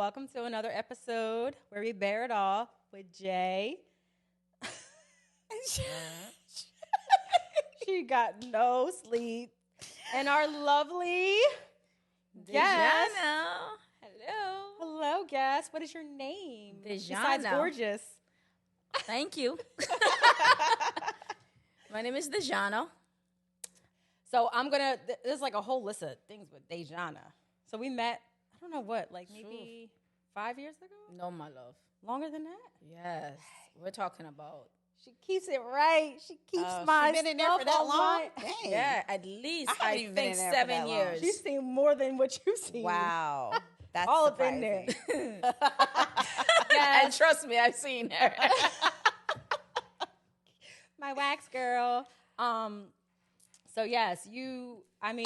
welcome to another episode where we bear it all with Jay. She got no sleep. And our lovely guest. Hello. Hello, guest. What is your name? Dejana. Besides gorgeous. Thank you. My name is Dejana. So there's like a whole list of things with Dejana. So we met, I don't know what, like maybe 5 years ago? No, my love. Longer than that? Yes. We're talking about. She keeps it right. She keeps my She been in there stuff for that long? aligned. Dang. Yeah, at least I haven't I even been think in there for 7 that long. years. She's seen more than what you've seen. Wow. That's All up surprising. in there. And trust me, I've seen her. My wax girl. So yes, you kind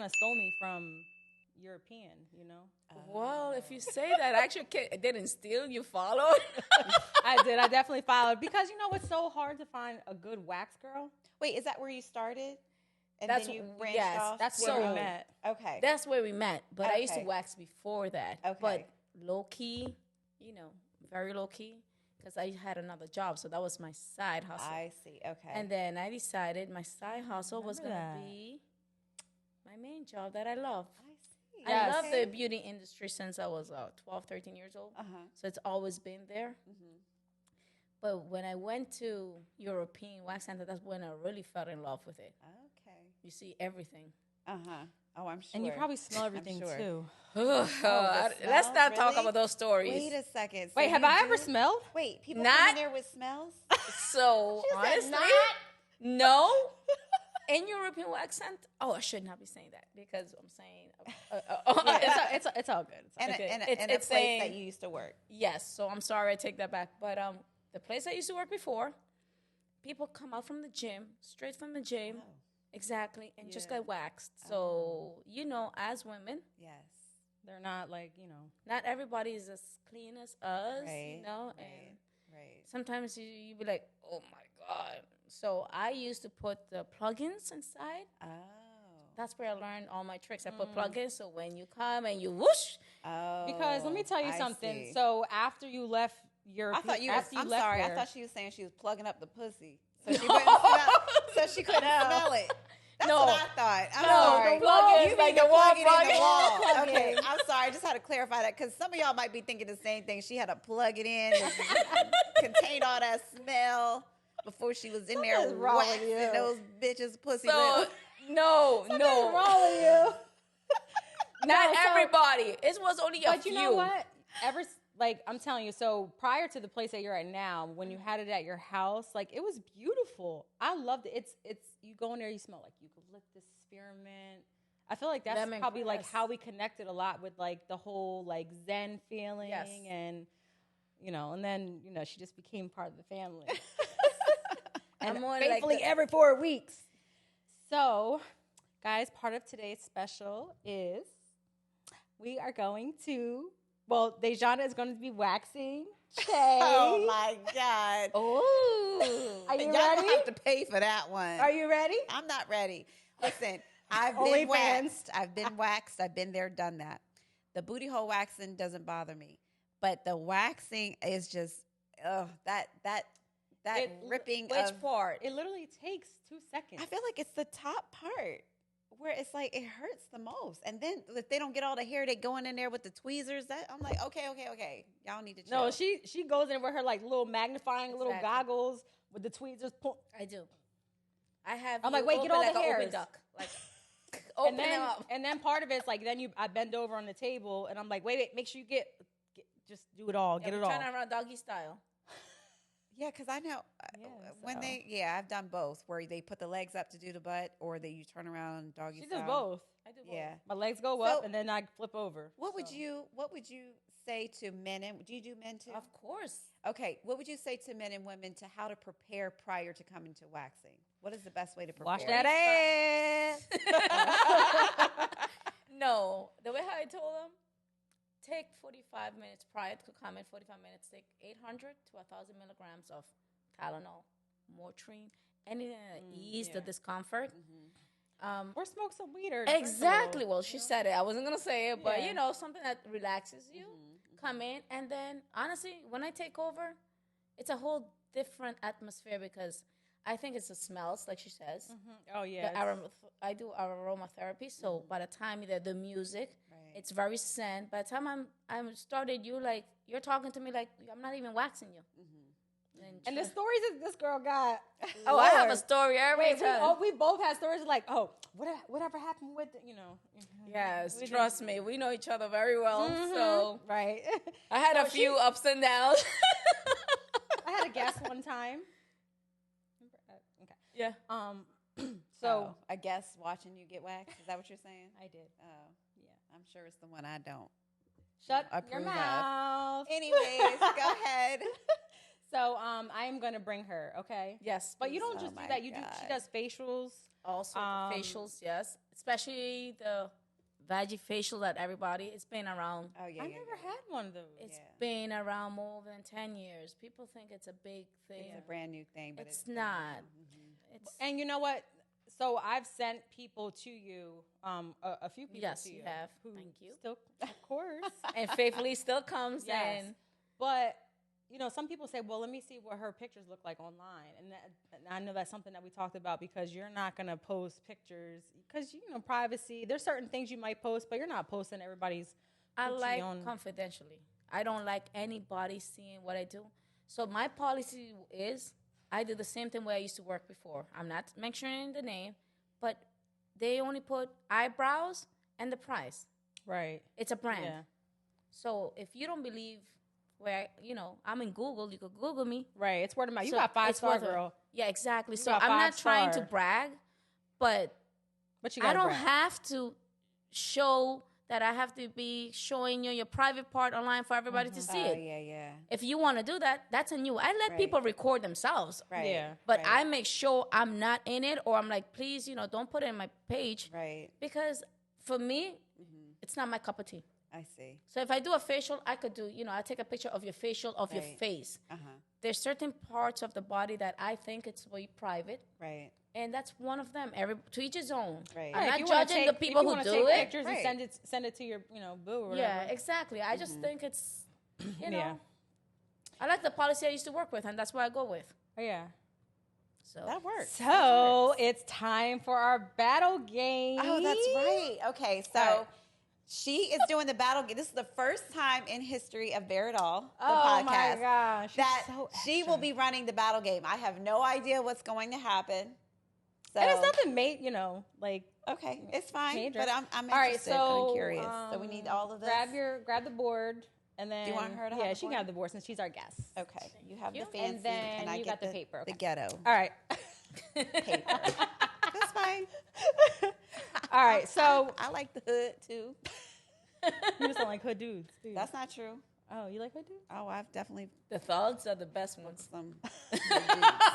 of stole me from European, you know? Well, if you say that, I actually didn't steal. You followed. I did. I definitely followed. Because you know what's so hard to find a good wax girl? Wait, is that where you started? And That's then you wh- branched yes, off? That's So- where we met. Okay. That's where we met. But I used to Okay. wax before that. Okay. But low key, very low key, because I had another job. So that was my side hustle. I see. Okay. And then I decided my side hustle was going Remember to that. be my main job that I love. I see. I love Okay. the beauty industry since I was 12, 13 years old. Uh-huh. So it's always been there. Mhm. But when I went to European Wax Center, that's when I really fell in love with it. Okay. You see everything. Uh-huh. Oh, I'm sure. And you probably smell everything sure. too. Let's smell? not talk Really? about those stories. Wait a second. So Wait, have you I ever do- smelled? Wait, people Not- come in there with smells? So She said honestly, not. no. In European Wax Center, I should not be saying that because I'm saying. It's all good. It's all And, Okay. and, It's- and a it's place saying- that you used to work. Yes, so I'm sorry, I take that back. But the place I used to work before, people come out from the gym, straight from the gym, Oh. exactly, and just Yeah. get waxed. So as women, Yes. They're not like, not everybody is as clean as us, Right, and right, right. sometimes you be like, oh my god. So I used to put the plugins inside. Oh. That's where I learned all my tricks. I put plugins, so when you come and you whoosh, Oh. because let me tell you I something. see. So after you left Europe, I thought you. after you I'm left sorry. there, I thought she was saying she was plugging up the pussy, so she couldn't smell. So she couldn't smell it. That's No. what I thought. I'm No, sorry. the plug You is mean like to the wall plug it in plug. the wall. Plug Okay, in. I'm sorry. I just had to clarify that because some of y'all might be thinking the same thing. She had to plug it in, and contain all that smell before she was in there Something's wrong with waxing you. those bitches' pussy. so lips. no, What's no, wrong with you? not No, so- everybody. It was only a But few. you know what? I'm telling you, so prior to the place that you're at now, when you had it at your house, like it was beautiful. I loved it. It's you go in there, you smell like eucalyptus, spearmint. I feel like that's probably like Lemongrass. how we connected a lot with like the whole like Zen feeling Yes. and and then she just became part of the family. I'm and more like faithfully the- every 4 weeks. So, guys, part of today's special is we are going to. Well, Dejana is going to be waxing Shay. Oh my God. Oh, Are you Y'all ready? gonna have to pay for that one. Are you ready? I'm not ready. Listen, I've Only been fans. waxed. I've been waxed. I've been there, done that. The booty hole waxing doesn't bother me, but the waxing is just that ripping. which of, part? It literally takes 2 seconds. I feel like it's the top part where it's like it hurts the most, and then if they don't get all the hair, they going in there with the tweezers. That I'm like, okay, y'all need to chill. No, she goes in with her like little magnifying little Exactly. goggles with the tweezers. I do. I have. I'm like, you wait, get open all like the an open hairs. duck, like open and then up. and then part of it's like I bend over on the table and I'm like, wait, make sure you get just do it all, Yeah, get we it all. turn around doggy style. Yeah, because I know Yeah, when so. I've done both, where they put the legs up to do the butt, or you turn around doggy She style. does both. I do both. Yeah. My legs go So- up and then I flip over. What would So. you say to men and do you do men too? Of course. Okay, what would you say to men and women to how to prepare prior to coming to waxing? What is the best way to prepare? Wash that ass. No, the way how I told them, take 45 minutes prior to coming. 45 minutes. Take 800 to 1,000 milligrams of Tylenol, Motrin, anything that ease the yeah. discomfort. Or smoke some weed or drink a Exactly. little, Well, she said it. I wasn't gonna say it, but Yeah. something that relaxes you. Come in, and then honestly, when I take over, it's a whole different atmosphere because I think it's the smells, like she says. Oh yeah. The I do aromatherapy, so by the time the music, Right. it's very zen. By the time I'm started, you're talking to me like I'm not even waxing you. And the stories that this girl got. Oh, I have a Lord. story every Wait, time. we both had stories like, oh, whatever happened with, Yes, We trust me, we know each other very well. So right. I had a few ups and downs. I had a guest one time. Okay. Yeah. So I guess watching you get waxed. Is that what you're saying? I did. Oh, yeah. I'm sure it's the one I don't. Shut approve your of. mouth. Anyways, go ahead. So I am gonna bring her, okay? Yes, But you please. don't Oh just do my that. She God. does facials. Also the facials, yes, especially the veggie facial that everybody. It's been around. Oh yeah. I yeah, never yeah. had one of those. It's Yeah. been around more than 10 years. People think it's a big thing. It's a brand new thing, but It's been not. around. Mhm. It's And you know what? So I've sent people to you, a few people Yes, to you you. have. Who Thank you. Still, of course. and faithfully still comes. Yes. And But some people say, well, let me see what her pictures look like online. And I know that's something that we talked about because you're not going to post pictures because, privacy. There's certain things you might post, but you're not posting everybody's I coochie like on. confidentially. I don't like anybody seeing what I do. So my policy is I do the same thing where I used to work before. I'm not mentioning the name, but they only put eyebrows and the price. Right. It's a brand. Yeah. So if you don't believe where I'm in Google, you could Google me. Right. It's word of mouth. You So got 5-star, worth it. girl. Yeah, exactly. So got I'm not trying to 5-star. brag, but But you I got don't have to show that I have to be showing you your private part online for everybody to see Oh it. yeah, yeah. If you want to do that, that's on you. I let Right. people record themselves. Right. Yeah. But right. I make sure I'm not in it, or I'm like, please, don't put it in my page. Right. Because for me, it's not my cup of tea. I see. So if I do a facial, I could do, I take a picture of your facial, of your Right. face. Uh huh. There's certain parts of the body that I think it's very private. Right. And that's one of them. To each his own. Right. I'm If not you wanna judging take- the people if you who wanna do take it. pictures Right. and send it to your, boo or whatever. Yeah, exactly. I just think it's, Yeah. I like the policy I used to work with, and that's what I go with. Oh, yeah. So That works. So it's time for our battle game. Oh, that's right. Okay, so All right. she is doing the battle game. This is the first time in history of Bear It All, the Oh podcast, my gosh. She's that so she extra. will be running the battle game. I have no idea what's going to happen. So, And it's nothing like okay, it's fine. major. But I'm All right, interested. so I'm curious. So we need all of this. Grab the board, and then you want her to have yeah, the she can board? have the board since she's our guest. Okay, you have you. the fancy, And then I you get got the paper, The okay. ghetto All right. paper. That's fine. All right. So I like the hood too. you just don't like hood dudes. Do you? That's not true. Oh, you like hood dudes? Oh, I've definitely the thugs are the best ones. some.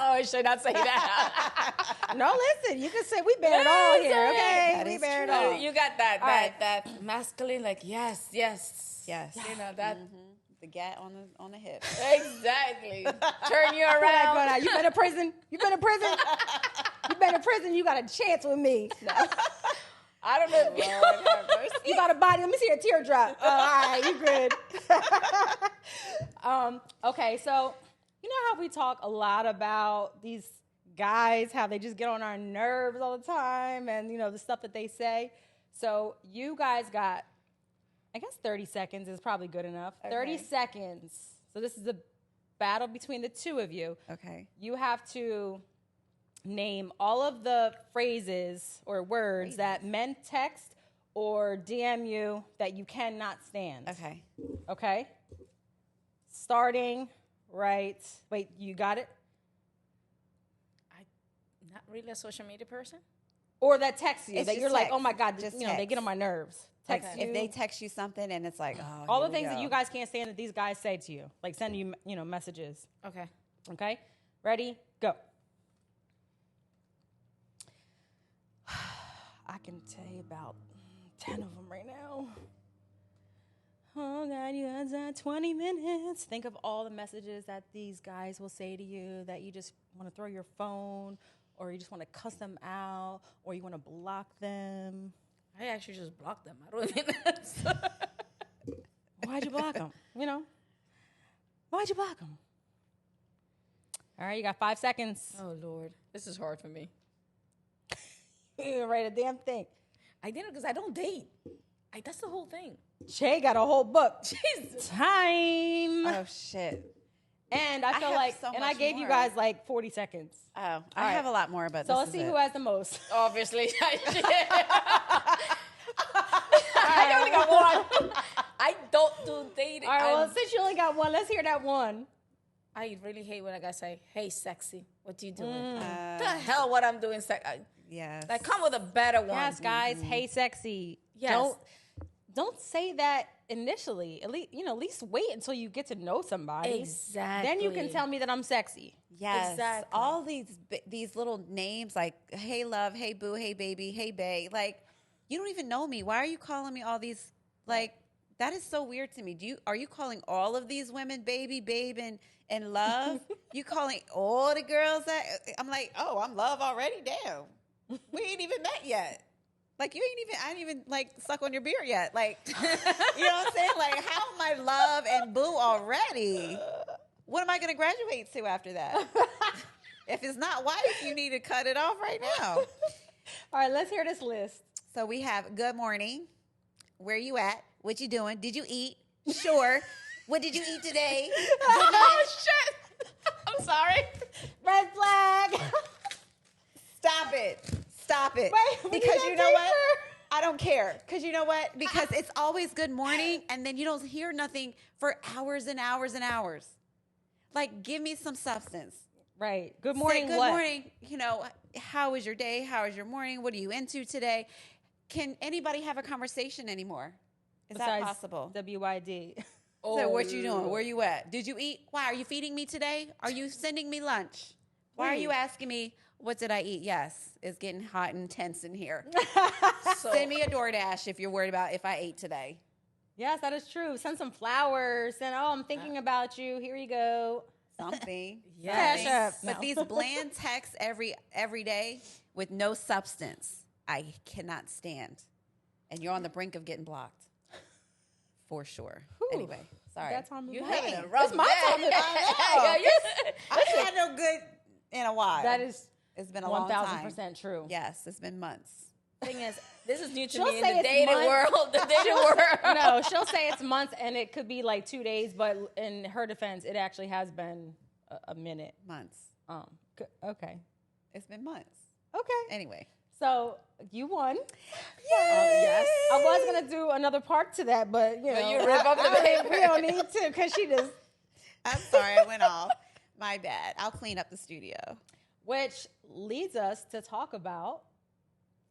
Oh, I should not say that. No, listen. You can say we bear it all here, okay? That we is bear it true. all. You got that, All right. that masculine, like, yes. Yes. That. The gat on the hip. Exactly. Turn you Where that going around. out? You been to prison? You been to prison? You been to prison? You got a chance with me. No. I don't know. Lord have mercy. You got a body. Let me see a teardrop. Oh, all right, you good. Okay, so you know how we talk a lot about these guys, how they just get on our nerves all the time, and the stuff that they say. So you guys got, I guess 30 seconds is probably good enough. 30 Okay. seconds. So this is a battle between the two of you. Okay. You have to name all of the phrases or words that men text or DM you that you cannot stand. Okay. Okay? Starting right. Wait, you got it? I'm not really a social media person. Or that text you It's that just you're like, text. oh my God, Just they text. get on my nerves. Text Okay. you. If they text you something and it's like, oh, all here the we things that go. you guys can't stand that these guys say to you, like send you, messages. Okay. Okay? Ready? Go. I can tell you about 10 of them right now. Oh, God, you got 20 minutes. Think of all the messages that these guys will say to you that you just want to throw your phone or you just want to cuss them out, or you want to block them? I actually just blocked them. I don't even. Why'd you block them? You know, why'd you block them? All right, you got 5 seconds. Oh Lord, this is hard for me. You didn't write a damn thing. I didn't because I don't date. That's the whole thing. Shay got a whole book. Jesus. Time. Oh shit. And I feel have like, so and I much gave you more. guys like 40 seconds. Oh, right. I have a lot more, but So this let's is see it. who has the most. Obviously. I only got one. I don't do dating. All right, well, since you only got one, let's hear that one. I really hate when a guy say, "Hey, sexy, what you doing?" Mm. The hell, what I'm doing? Yes. Like, come with a better one. Yes, guys. Hey, sexy. Yes. Don't say that initially. At least wait until you get to know somebody. Exactly. Then you can tell me that I'm sexy. Yes. Exactly. All these little names like hey love, hey boo, hey baby, hey bae. Like you don't even know me. Why are you calling me all these like that is so weird to me. Are you calling all of these women baby, babe and love? You calling all the girls that I'm like, "Oh, I'm love already? Damn. We ain't even met yet." Like I ain't even like suck on your beard yet. Like, you know what I'm saying? Like, how am I love and boo already? What am I going to graduate to after that? If it's not wife, you need to cut it off right now. All right, let's hear this list. So we have good morning. Where you at? What you doing? Did you eat? Sure. What did you eat today? Oh shit! I'm sorry. Red flag. Stop it. Stop it. Wait, because we you got know what? paper. I don't care. Because you know what? Because it's always good morning, and then you don't hear nothing for hours and hours and hours. Like, give me some substance. Right. Good morning. Say, good what? morning. You know, how was your day? How was your morning? What are you into today? Can anybody have a conversation anymore? Is that Besides possible? WYD. So what you doing? Where you at? Did you eat? Why are you feeding me today? Are you sending me lunch? Why are you asking me what did I eat? Yes, it's getting hot and tense in here. So, Send me a DoorDash if you're worried about if I ate today. Yes, that is true. Send some flowers. And I'm thinking about you. Here you go. Something. Yes. Cash up. But No. these bland texts every day with no substance, I cannot stand. And you're on the brink of getting blocked. For sure. Whew. Anyway, sorry. That's how you you having Hey, a rough it's my day. time to I know. I ain't had no good in a while. That is It's been a long time. 1,000% true. Yes, it's been months. Thing is, this is new to She'll me in say the it's dating months. world. The dating world. No, she'll say it's months and it could be like 2 days, but in her defense, it actually has been a minute. Months. Okay. It's been months. Okay. Anyway. So you won. Yes. I was gonna do another part to that, but you know, you rip up the paper. we don't need to because she just. I'm sorry, I went off. My bad. I'll clean up the studio. Which leads us to talk about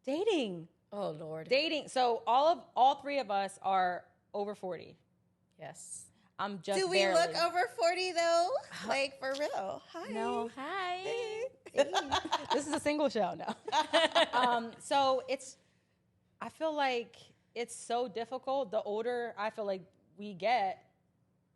dating. Oh Lord. Dating. So all three of us are over 40. Yes. I'm just. Do we barely. look over 40 though? Like for real? Hi. No. Hi. This is a single show now. So I feel like it's so difficult. The older I feel like we get,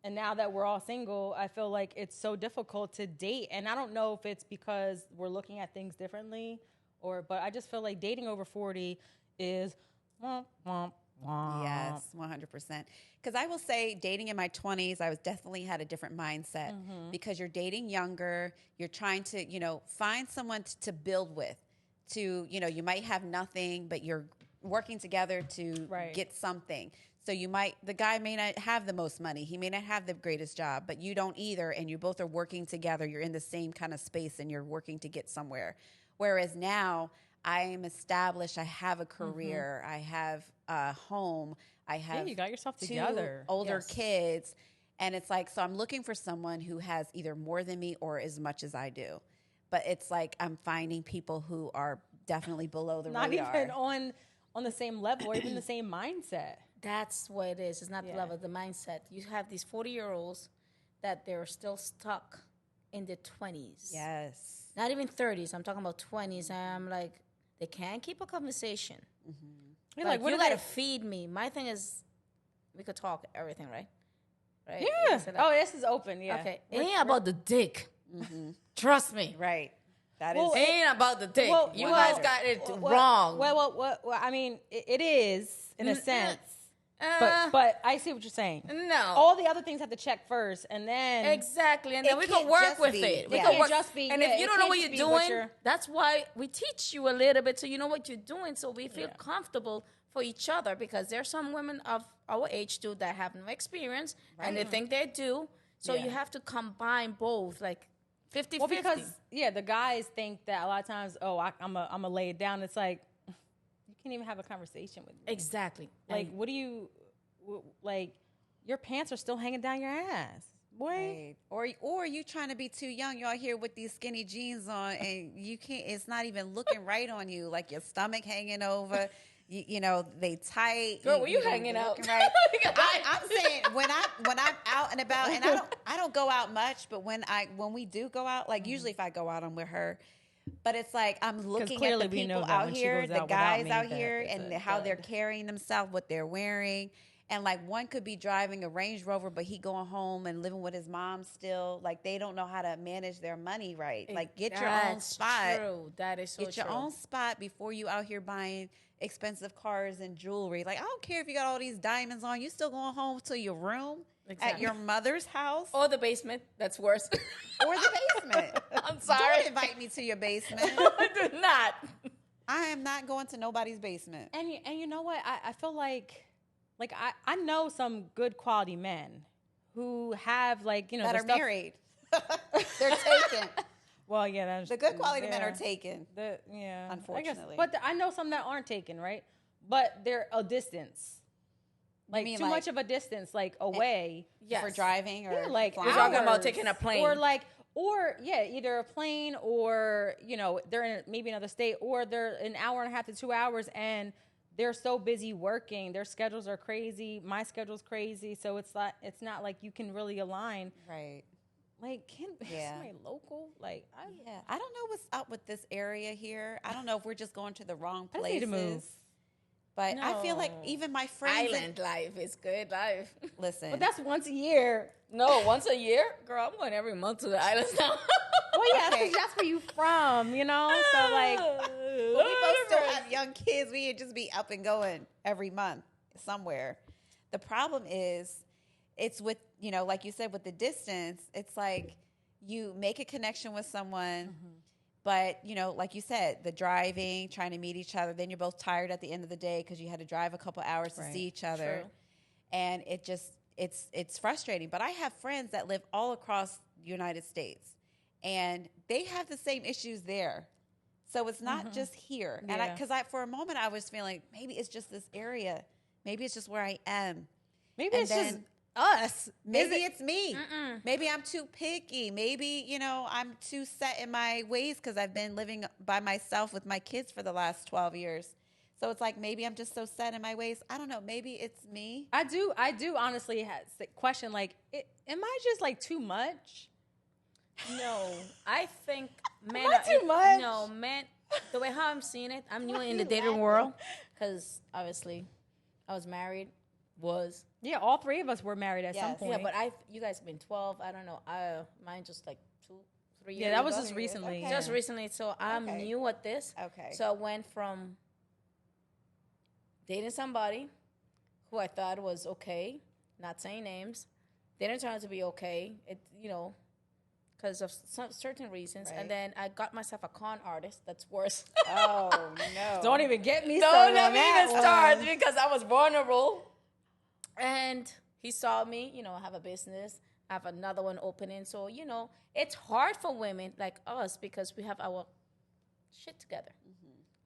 and now that we're all single, I feel like it's so difficult to date. And I don't know if it's because we're looking at things differently, but I just feel like dating over 40 is womp, womp, womp. Yes, 100%. Because I will say, dating in my 20s, I was definitely had a different mindset because you're dating younger. You're trying to, find someone to build with. You might have nothing, but you're working together to get something. So the guy may not have the most money. He may not have the greatest job, but you don't either. And you both are working together. You're in the same kind of space and you're working to get somewhere. Whereas now I am established. I have a career. I have a home. I have you got yourself 2 together. older kids. And it's like, so I'm looking for someone who has either more than me or as much as I do. But it's like I'm finding people who are definitely below the Not radar. even on the same level or even the same mindset. That's what it is. It's not the Yeah. level, the mindset. You have these 40-year-olds that they're still stuck in their 20s. Yes. Not even 30s. I'm talking about 20s. And I'm like, they can't keep a conversation. You're Like, what you do got to they- feed me. My thing is, we could talk everything, right? Right? Yeah. Is it Oh, this is open. Yeah. Okay. It ain't about the dick. Trust me. Right. That Well, is. It ain't about the dick. Well, you well, guys got it wrong. Well, I mean, it is in a sense, Uh, but I see what you're saying. no. All the other things have to check first, and then Exactly, and then It we can can't work just with be- it. We yeah. can It work. can't just be- and yeah, if you it don't know can't what just you're be what doing, you're- that's why we teach you a little bit so you know what you're doing, so we feel comfortable for each other. Because there's some women of our age too that have no experience and they think they do. So Yeah. you have to combine both, like 50-50. well, because the guys think that a lot of times, oh, I'm a lay it down. It's like you can't even have a conversation with me. exactly, Like, what do you like? Your pants are still hanging down your ass, boy. Right. Or you trying to be too young. You're out here with these skinny jeans on, and you can't. It's not even looking right on you. Like your stomach hanging over. You know they tight. Girl, were you don't hanging be out? looking Right. I'm saying when I'm out and about, and I don't go out much, but when we do go out, like usually if I go out, I'm with her. But it's like I'm looking at clearly the we know people that out when she here, goes the out without guys me, out that here, it's and a how they're dud. carrying themselves, what they're wearing. And like one could be driving a Range Rover, but he going home and living with his mom still. Like they don't know how to manage their money right. Like get your own That's spot. True. That is so Get your true. own spot before you out here buying expensive cars and jewelry. Like I don't care if you got all these diamonds on. You still going home to your room at Exactly. your mother's house Or the basement. That's worse. or the basement. I'm sorry. Don't invite me to your basement. Do not. I am not going to nobody's basement. And you know what? I feel like I know some good quality men who have like That their are stuff- married. They're taken. Well, yeah, that's The good quality men yeah. are taken. Yeah, Unfortunately. but I know some that aren't taken, right? But they're a distance, like mean too like- much of a distance, like away. Yes. For driving or Yeah, like flying. We're talking about hours. taking a plane. Or either a plane or they're in maybe another state, or they're an hour and a half to 2 hours, and they're so busy working. Their schedules are crazy. My schedule's crazy, so it's not like you can really align. Right. Like, can Yeah. somebody local? Like, Yeah. I don't know what's up with this area here. I don't know if we're just going to the wrong I just places. need to move. But I feel like No. even my friends. Island life is good life. Listen. but that's once a year. No, once a year? Girl, I'm going every month to the islands now. Well, yeah, Okay. that's where you from, So like, But we both still have young kids. We would just be up and going every month somewhere. The problem is, it's with, like you said, with the distance, it's like you make a connection with someone, but, like you said, the driving, trying to meet each other, then you're both tired at the end of the day because you had to drive a couple hours to Right. see each other. True. And it just, it's frustrating. But I have friends that live all across the United States, and they have the same issues there. So it's not just here. Yeah. And because for a moment I was feeling maybe it's just this area. Maybe it's just where I am. maybe And it's just then us. Maybe it's me. Maybe I'm too picky. Maybe, I'm too set in my ways because I've been living by myself with my kids for the last 12 years. So it's like maybe I'm just so set in my ways. I don't know. Maybe it's me. I do honestly question, like, am I just like too much? No, I think men Not too much. No, men. The way how I'm seeing it, I'm new in the dating world because obviously I was married. Yeah, all three of us were married at some Yes. point. Yeah, but you guys have been 12. I don't know. Mine just like 2-3 years. yeah, that was ago. just recently. Okay. Just recently. So I'm Okay. new at this. Okay. So I went from dating somebody who I thought was okay, not saying names. They didn't turn out to be okay. Because of some certain reasons. Right. And then I got myself a con artist. That's worse. Oh, no. Don't even get me Don't started let on me that even start one. because I was vulnerable. And he saw me, have a business, have another one opening. So, it's hard for women like us because we have our shit together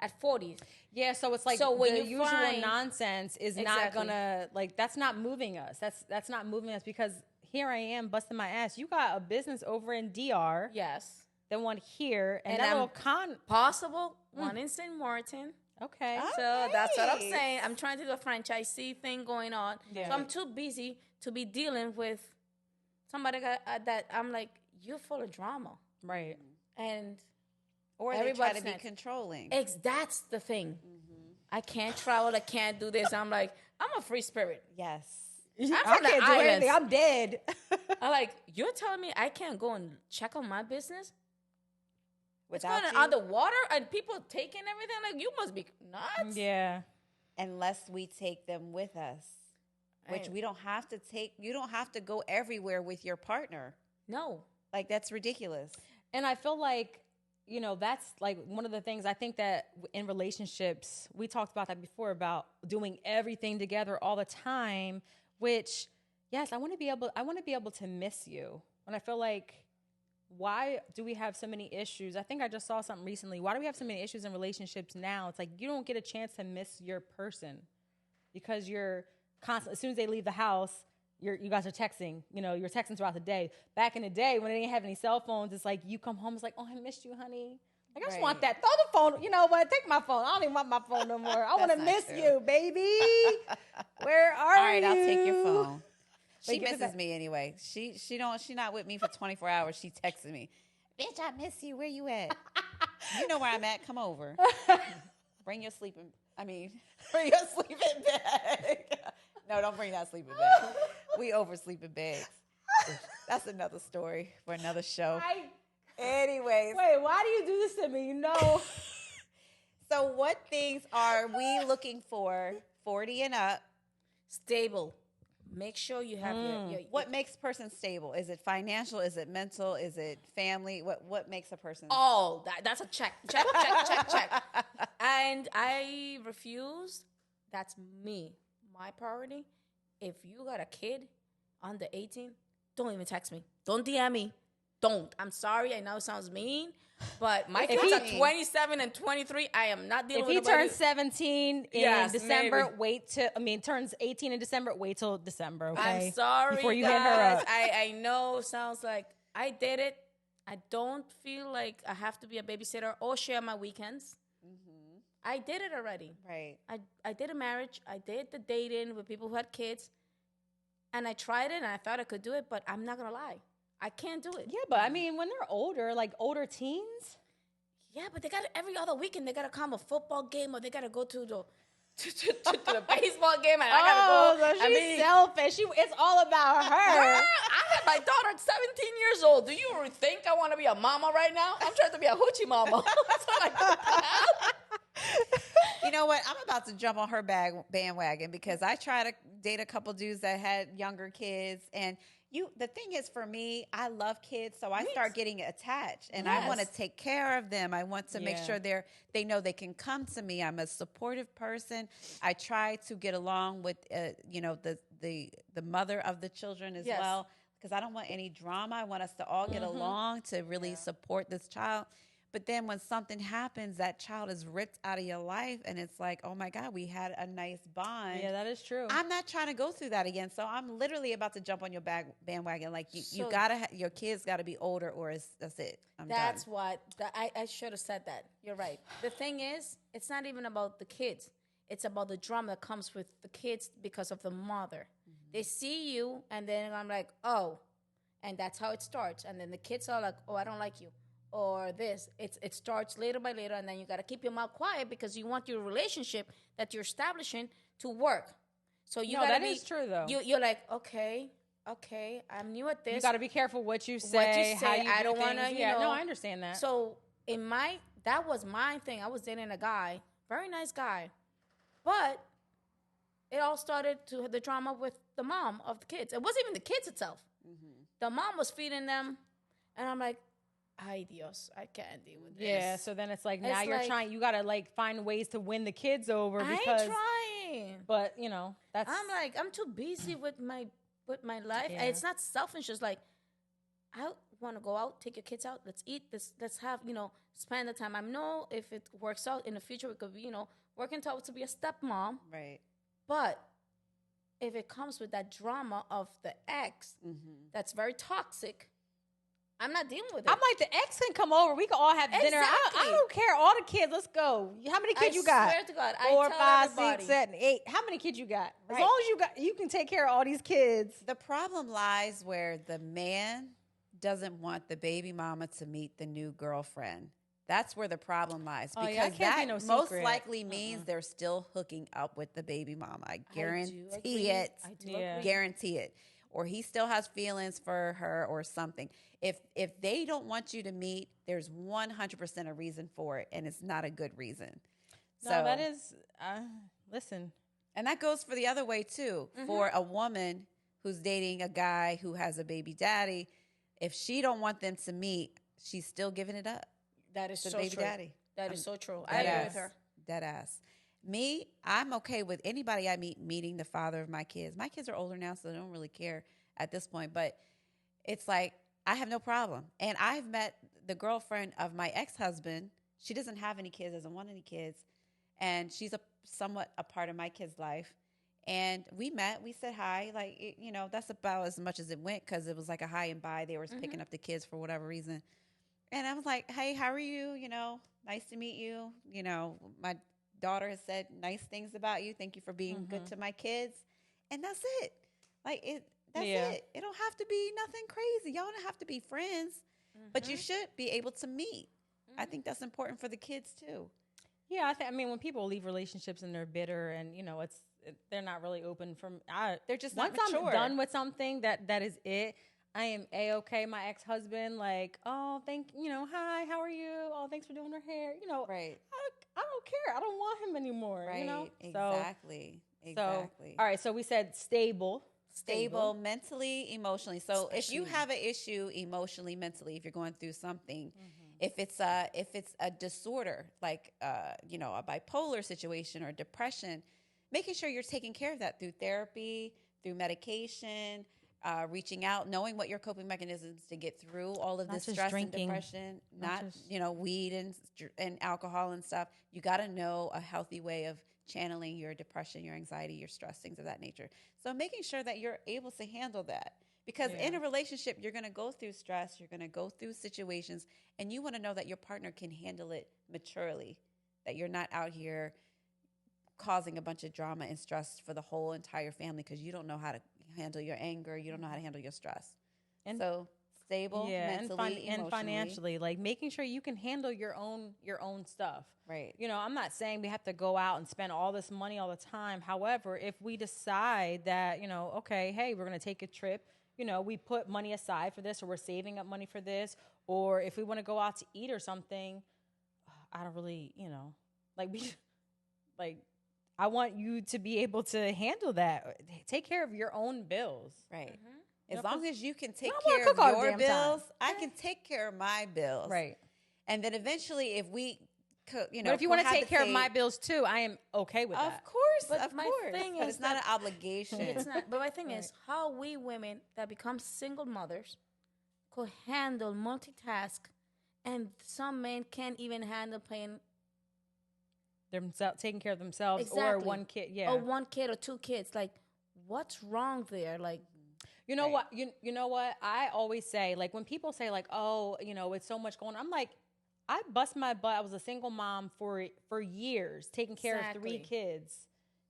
at 40s. Yeah, so it's like So when the you usual find- nonsense is not Exactly. gonna, like, that's not moving us. That's not moving us because here I am busting my ass. You got a business over in DR, Yes. then one here, and And that I'm- little con. Possible. One in St. Martin. Okay. So that's what I'm nice. saying. I'm trying to do a franchisee thing going on. Yeah. So I'm too busy to be dealing with somebody that I'm like, you're full of drama. Right. And Or they try Everybody's to be not- controlling. that's the thing. I can't travel. I can't do this. I'm like, I'm a free spirit. Yes. I'm I from the can't do anything. islands. I'm dead. I'm like, you're telling me I can't go and check on my business? It's Without going you? underwater and people taking everything. Like, you must be nuts. Yeah. Unless we take them with us, which Right. we don't have to take. You don't have to go everywhere with your partner. No. Like, that's ridiculous. And I feel like, you know, that's like one of the things I think that in relationships, we talked about that before about doing everything together all the time, which, yes, I want to be able to miss you. And I feel like, why do we have so many issues? I think I just saw something recently. Why do we have so many issues in relationships now? It's like you don't get a chance to miss your person because you're constantly, as soon as they leave the house, you guys are texting. You know, you're texting throughout the day. Back in the day when they didn't have any cell phones, it's like you come home, it's like, oh, I missed you, honey. Like, I just want that. Throw the phone. You know what? Take my phone. I don't even want my phone no more. I want to not miss true. you, baby. Where are you? All right, I'll take your phone. She Like, give it misses back. me anyway. She not with me for 24 hours. She texting me, bitch, I miss you. Where you at? You know where I'm at. Come over. Bring your sleeping. Bring your sleeping bag. No, don't bring that sleeping bag. We oversleep in bags. That's another story for another show. Anyways, Wait, why do you do this to me? You know. so what things are we looking for 40 and up? Stable. Make sure you have your What makes a person stable? Is it financial? Is it mental? Is it family? What makes a person? all that's a check. And I refuse. That's me. My priority. If you got a kid under 18, don't even text me. Don't DM me. Don't. I'm sorry. I know it sounds mean, but my kids are 27 and 23. I am not dealing If with he nobody. turns 17 in Yes, December, maybe. Turns 18 in December, wait till December, okay? I'm sorry, Before you guys. hit her up. I know sounds like I did it. I don't feel like I have to be a babysitter or share my weekends. I did it already. Right. I did a marriage. I did the dating with people who had kids. And I tried it and I thought I could do it, but I'm not going to lie. I can't do it. Yeah, but I mean, when they're older, like older teens, Yeah, but they got to, every other weekend, they got to come a football game or they got to go to the the baseball game. And I got to go. so she's selfish. It's all about her. I had my daughter at 17 years old. Do you think I want to be a mama right now? I'm trying to be a hoochie mama. So like, what the hell? You know what? I'm about to jump on her bandwagon because I tried to date a couple dudes that had younger kids, and the thing is, for me, I love kids, so I start getting attached, and I want to take care of them. I want to make sure they know they can come to me. I'm a supportive person. I try to get along with the mother of the children as well, because I don't want any drama. I want us to all get along to really support this child. But then when something happens, that child is ripped out of your life, and it's like, oh my God, we had a nice bond. Yeah, that is true. I'm not trying to go through that again. So I'm literally about to jump on your bandwagon. Like, you gotta, your kids gotta be older, or that's it. That's done. what I should have said that. You're right. The thing is, it's not even about the kids. It's about the drama that comes with the kids because of the mother. They see you, and then I'm like, oh, and that's how it starts. And then the kids are like, oh, I don't like you. Or this, it starts later by later, and then you got to keep your mouth quiet because you want your relationship that you're establishing to work. So you got to be. That is true, though. You're like, okay, I'm new at this. You got to be careful what you say. How you I don't want to. Yeah, no, I understand that. So that was my thing. I was dating a guy, very nice guy, but it all started to the drama with the mom of the kids. It wasn't even the kids itself. The mom was feeding them, and I'm like, ay Dios, I can't deal with this. Yeah, so then it's like now It's you're like- trying. You got to like find ways to win the kids over I because. ain't trying. But you know that's. I'm like, I'm too busy with my life. Yeah. It's not selfish. It's like, I want to go out, take your kids out. Let's eat. Let's have, spend the time. I know if it works out in the future, it could be, working towards to be a stepmom. Right. But if it comes with that drama of the ex, that's very toxic, I'm not dealing with it. I'm like, the ex can come over. We can all have dinner. I Exactly. don't care. All the kids, let's go. How many kids you got? I swear to God, I 4, tell 5, 6, everybody. 7, 8. How many kids you got? As Right. long as you can take care of all these kids. The problem lies where the man doesn't want the baby mama to meet the new girlfriend. That's where the problem lies, Oh, because yeah, that can't be that no most secret. likely means they're still hooking up with the baby mama. I guarantee agree. it. I do Yeah. agree. Guarantee it. or he still has feelings for her or something. If they don't want you to meet, there's 100% a reason for it, and it's not a good reason. No, that is, listen. And that goes for the other way too. For a woman who's dating a guy who has a baby daddy, if she don't want them to meet, she's still giving it up. That is to the so baby true. daddy. That is so true. I agree with her. Dead ass. Me, I'm okay with anybody I meet meeting the father of my kids. My kids are older now, so they don't really care at this point. But it's like, I have no problem. And I've met the girlfriend of my ex-husband. She doesn't have any kids, doesn't want any kids. And she's somewhat a part of my kid's life. And we met, we said hi. Like, that's about as much as it went because it was like a hi and bye. They were picking up the kids for whatever reason. And I was like, hey, how are you? Nice to meet you. My daughter has said nice things about you. Thank you for being good to my kids. And that's it. That's it. It don't have to be nothing crazy. Y'all don't have to be friends, but you should be able to meet. I think that's important for the kids too. Yeah, I mean, when people leave relationships and they're bitter and they're not really open from. They're just not once mature. I'm done with something, that is it. I am a-okay. My ex-husband, like, oh, hi, how are you? Oh, thanks for doing her hair. Right. I don't care. I don't want him anymore. Right. Exactly. So, all right. So we said stable, mentally, emotionally. So if you have an issue emotionally, mentally, if you're going through something, if it's a disorder like a bipolar situation or depression, making sure you're taking care of that through therapy, through medication, reaching out, knowing what your coping mechanisms to get through all of this stress drinking, and depression, not weed and alcohol and stuff. You got to know a healthy way of channeling your depression, your anxiety, your stress, things of that nature. So making sure that you're able to handle that. Because in a relationship, you're going to go through stress, you're going to go through situations, and you want to know that your partner can handle it maturely, that you're not out here causing a bunch of drama and stress for the whole entire family because you don't know how to handle your anger, you don't know how to handle your stress. And so stable mentally, and financially, like making sure you can handle your own stuff. Right. I'm not saying we have to go out and spend all this money all the time. However, if we decide that, okay, hey, we're going to take a trip, we put money aside for this, or we're saving up money for this, or if we want to go out to eat or something, I don't really, I want you to be able to handle that. Take care of your own bills. Right. As long as you can take care of your bills, I can take care of my bills. Right. And then eventually if we could, but if you want to take care of my bills too, I am okay with that. Of course, but my thing but is it's not an obligation. It's not. But my thing is how we women that become single mothers could handle multitask, and some men can't even handle paying themselves, taking care of themselves, exactly. or one kid, or one kid or two kids. Like, what's wrong there? Like, what? You know what? I always say, like, when people say, like, oh, it's so much going on, I'm like, I bust my butt. I was a single mom for years, taking care of 3 kids.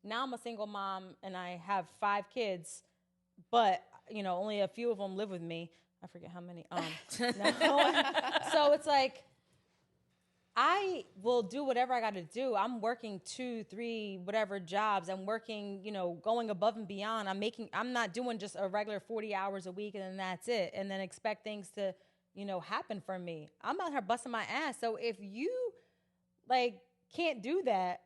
Now I'm a single mom and I have 5 kids, but only a few of them live with me. I forget how many. So it's like, I will do whatever I got to do. I'm working 2, 3, whatever jobs. I'm working, going above and beyond. I'm not doing just a regular 40 hours a week and then that's it. And then expect things to, happen for me. I'm out here busting my ass. So if you can't do that,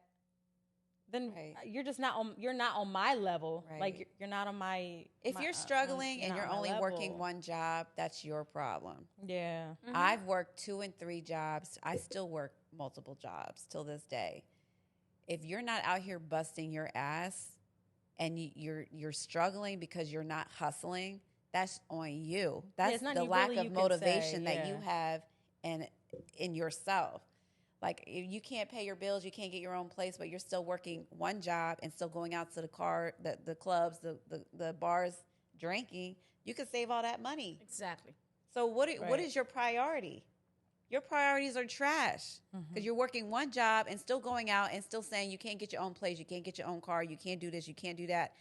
then you're just not on my level. Right. Like you're not on my. If you're struggling and you're only working one job, that's your problem. Yeah. I've worked 2 and 3 jobs. I still work multiple jobs till this day. If you're not out here busting your ass and you're struggling because you're not hustling, that's on you. That's the lack of motivation that you have in yourself. Like, if you can't pay your bills, you can't get your own place, but you're still working one job and still going out to the clubs, the bars, drinking, you could save all that money. Exactly. So what is your priority? Your priorities are trash because you're working one job and still going out and still saying you can't get your own place, you can't get your own car, you can't do this, you can't do that.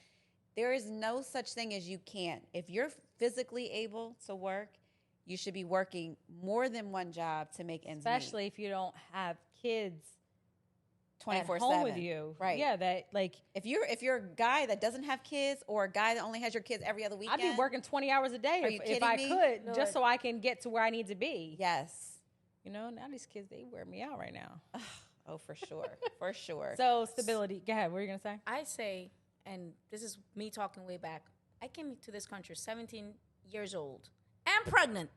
There is no such thing as you can't. If you're physically able to work, you should be working more than one job to make ends meet. Especially if you don't have kids 24/7 home with you. Right. Yeah, that like If you're a guy that doesn't have kids or a guy that only has your kids every other weekend, I'd be working 20 hours a day Are you if kidding I me? could, Lord. just so I can get to where I need to be. Yes. You know, now these kids, they wear me out right now. Oh, for sure. For sure. So stability. Go ahead. What were you going to say? I say, and this is me talking way back, I came to this country 17 years old and pregnant.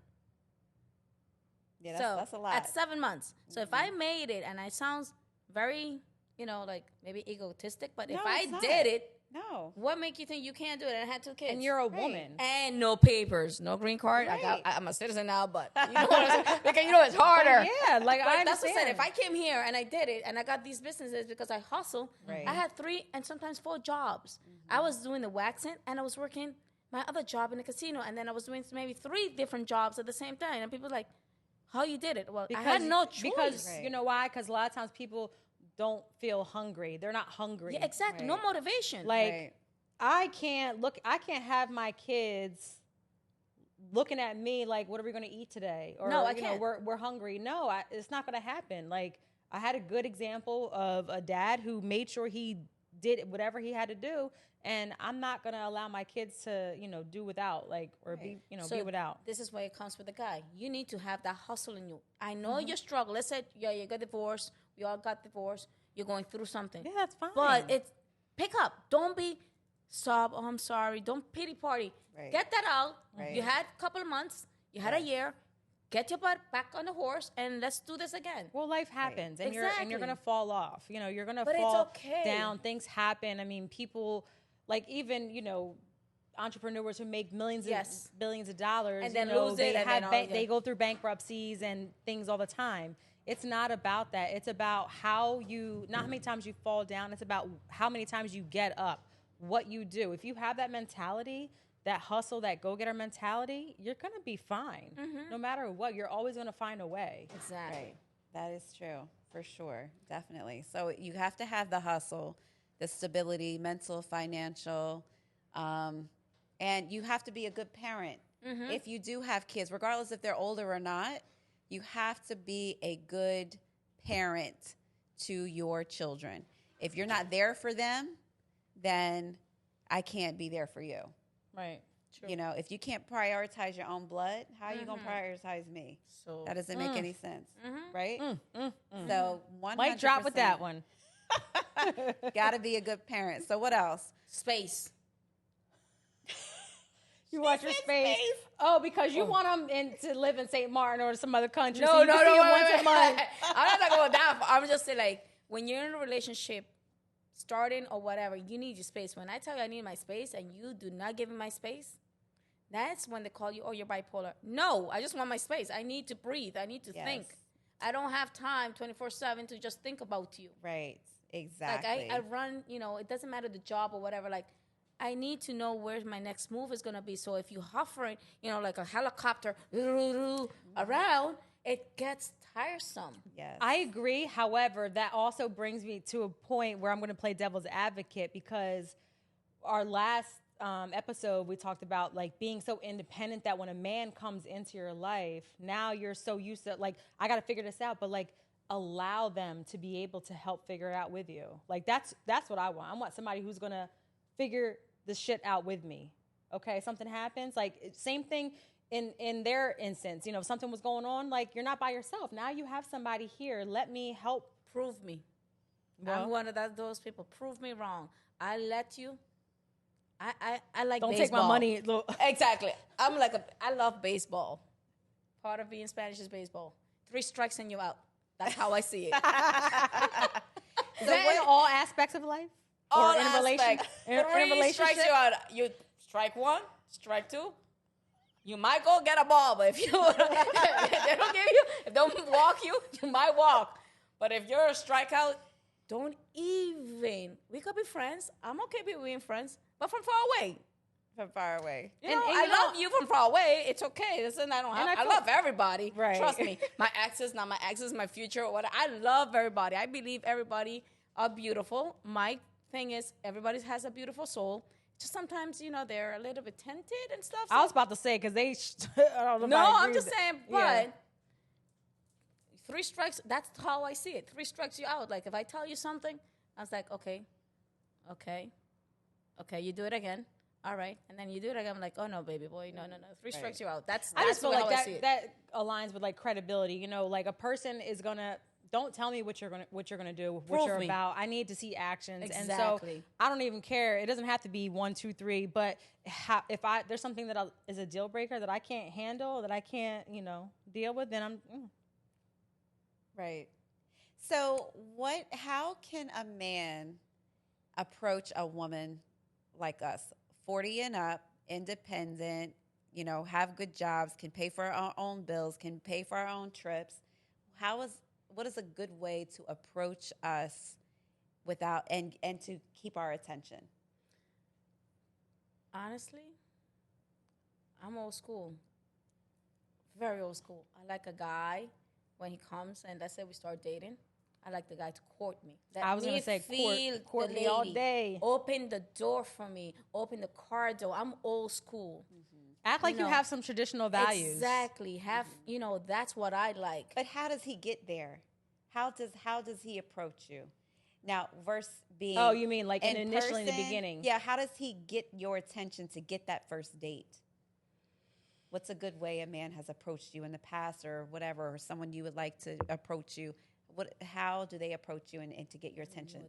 yeah, So that's a lot. at 7 months. So if I made it, and I sounds very, like maybe egotistic, but if No, I it's not. did it, No. what make you think you can't do it? And I had 2 kids. And you're a woman. and no papers, no green card. Right. I'm a citizen now, but you know what I'm saying? Because it's harder. Yeah, like But I that's what I said. understand. If I came here and I did it, and I got these businesses because I hustle, Right. I had 3 and sometimes 4 jobs. I was doing the waxing, and I was working my other job in the casino, and then I was doing maybe 3 different jobs at the same time. And people were like, "How you did it?" Well, I had no choice. Because Right. you know why? Because a lot of times people don't feel hungry. They're not hungry. Yeah, exactly. No Right. motivation. Like Right. I can't have my kids looking at me like, what are we going to eat today? Or No, I you know, can't. we're hungry. No, it's not going to happen. Like I had a good example of a dad who made sure he did whatever he had to do, and I'm not going to allow my kids to, do without, like, or be, So be without. This is where it comes with the guy. You need to have that hustle in you. I know you struggle. Let's say you got divorced. We all got divorced. You're going through something. Yeah, that's fine. But it's pick up. Don't be sob. Oh, I'm sorry. Don't pity party. Right. Get that out. Right. You had a couple of months. You had a year. Get your butt back on the horse and let's do this again. Well, life happens, and you're Exactly. gonna fall off. You're gonna But it's fall okay. down. Things happen. I mean, people like even entrepreneurs who make millions Yes. of billions of dollars, And then lose they it, and have then all- they go through bankruptcies and things all the time. It's not about that. It's about not how many times you fall down. It's about how many times you get up. What you do. If you have that mentality, that hustle, that go-getter mentality, you're gonna be fine. No matter what, you're always gonna find a way. Exactly. Right. That is true, for sure. Definitely. So you have to have the hustle, the stability, mental, financial, and you have to be a good parent. If you do have kids, regardless if they're older or not, you have to be a good parent to your children. If you're not there for them, then I can't be there for you. Right. If you can't prioritize your own blood, how are you going to prioritize me? So That doesn't make any sense, right? So 100%. Mic drop with that one. Got to be a good parent. So what else? space. You watch your space. Oh, because you want them to live in St. Martin or some other country. No, so you no, can no. see them Wait, once wait, a month. wait. I'm not talking about that. I'm just saying, like, when you're in a relationship, starting or whatever, you need your space. When I tell you I need my space and you do not give me my space, that's when they call you, oh, you're bipolar. No, I just want my space. I need to breathe. I need to Yes. think. I don't have time 24/7 to just think about you. Right. Exactly. Like I run, it doesn't matter the job or whatever. Like I need to know where my next move is gonna be. So if you hovering, like a helicopter around, it gets tiresome. Yes. I agree. However, that also brings me to a point where I'm going to play devil's advocate because our last episode we talked about like being so independent that when a man comes into your life, now you're so used to like I got to figure this out, but like allow them to be able to help figure it out with you. Like that's what I want. I want somebody who's going to figure the shit out with me. Okay, something happens, like same thing in their instance. If something was going on, like you're not by yourself. Now you have somebody here. Let me help. Prove me. Well, I'm one of those people. Prove me wrong. I let you. I like don't baseball. take my money. Exactly. I love baseball. Part of being Spanish is baseball. 3 strikes and you out. That's how I see it. Is that in all aspects of life? All or in a relation, aspects. in a 3 relationship? strikes you out. You strike 1, strike 2. You might go get a ball, but if you if they don't give you, if they don't walk you, you might walk. But if you're a strikeout, don't even. We could be friends. I'm okay with being friends, but from far away. From far away. You know, and I you know- love you from far away. It's okay. Listen, I love everybody. Right. Trust me. My exes, not my exes, my future, or whatever. I love everybody. I believe everybody are beautiful. My thing is, everybody has a beautiful soul. Just sometimes, they're a little bit tinted and stuff. I was about to say because they. I don't know. No, if I I'm agree just with saying, it. Yeah. but 3 strikes, that's how I see it. 3 strikes you out. Like, if I tell you something, I was like, okay, you do it again. All right. And then you do it again. I'm like, oh, no, baby boy. No. 3 strikes you out. That's I just feel how like I see it. that aligns with like credibility. You know, like a person is gonna don't tell me what you're gonna do, what Prove you're me. about. I need to see actions, and Exactly. so I don't even care. It doesn't have to be 1, 2, 3. But if there's something that is a deal breaker that I can't handle, that I can't deal with, then I'm. Right. So how can a man approach a woman like us, 40 and up, independent, have good jobs, can pay for our own bills, can pay for our own trips? What is a good way to approach us without and to keep our attention? Honestly, I'm old school. Very old school. I like a guy when he comes and let's say we start dating. I like the guy to court me. I was going to say court me all day. Open the door for me. Open the car door. I'm old school. Act like you have some traditional values. Exactly. That's what I like. But how does he get there? How does he approach you? Now, verse being Oh, you mean like in initially in the person, beginning? Yeah, how does he get your attention to get that first date? What's a good way a man has approached you in the past or whatever, or someone you would like to approach you? How do they approach you and to get your attention?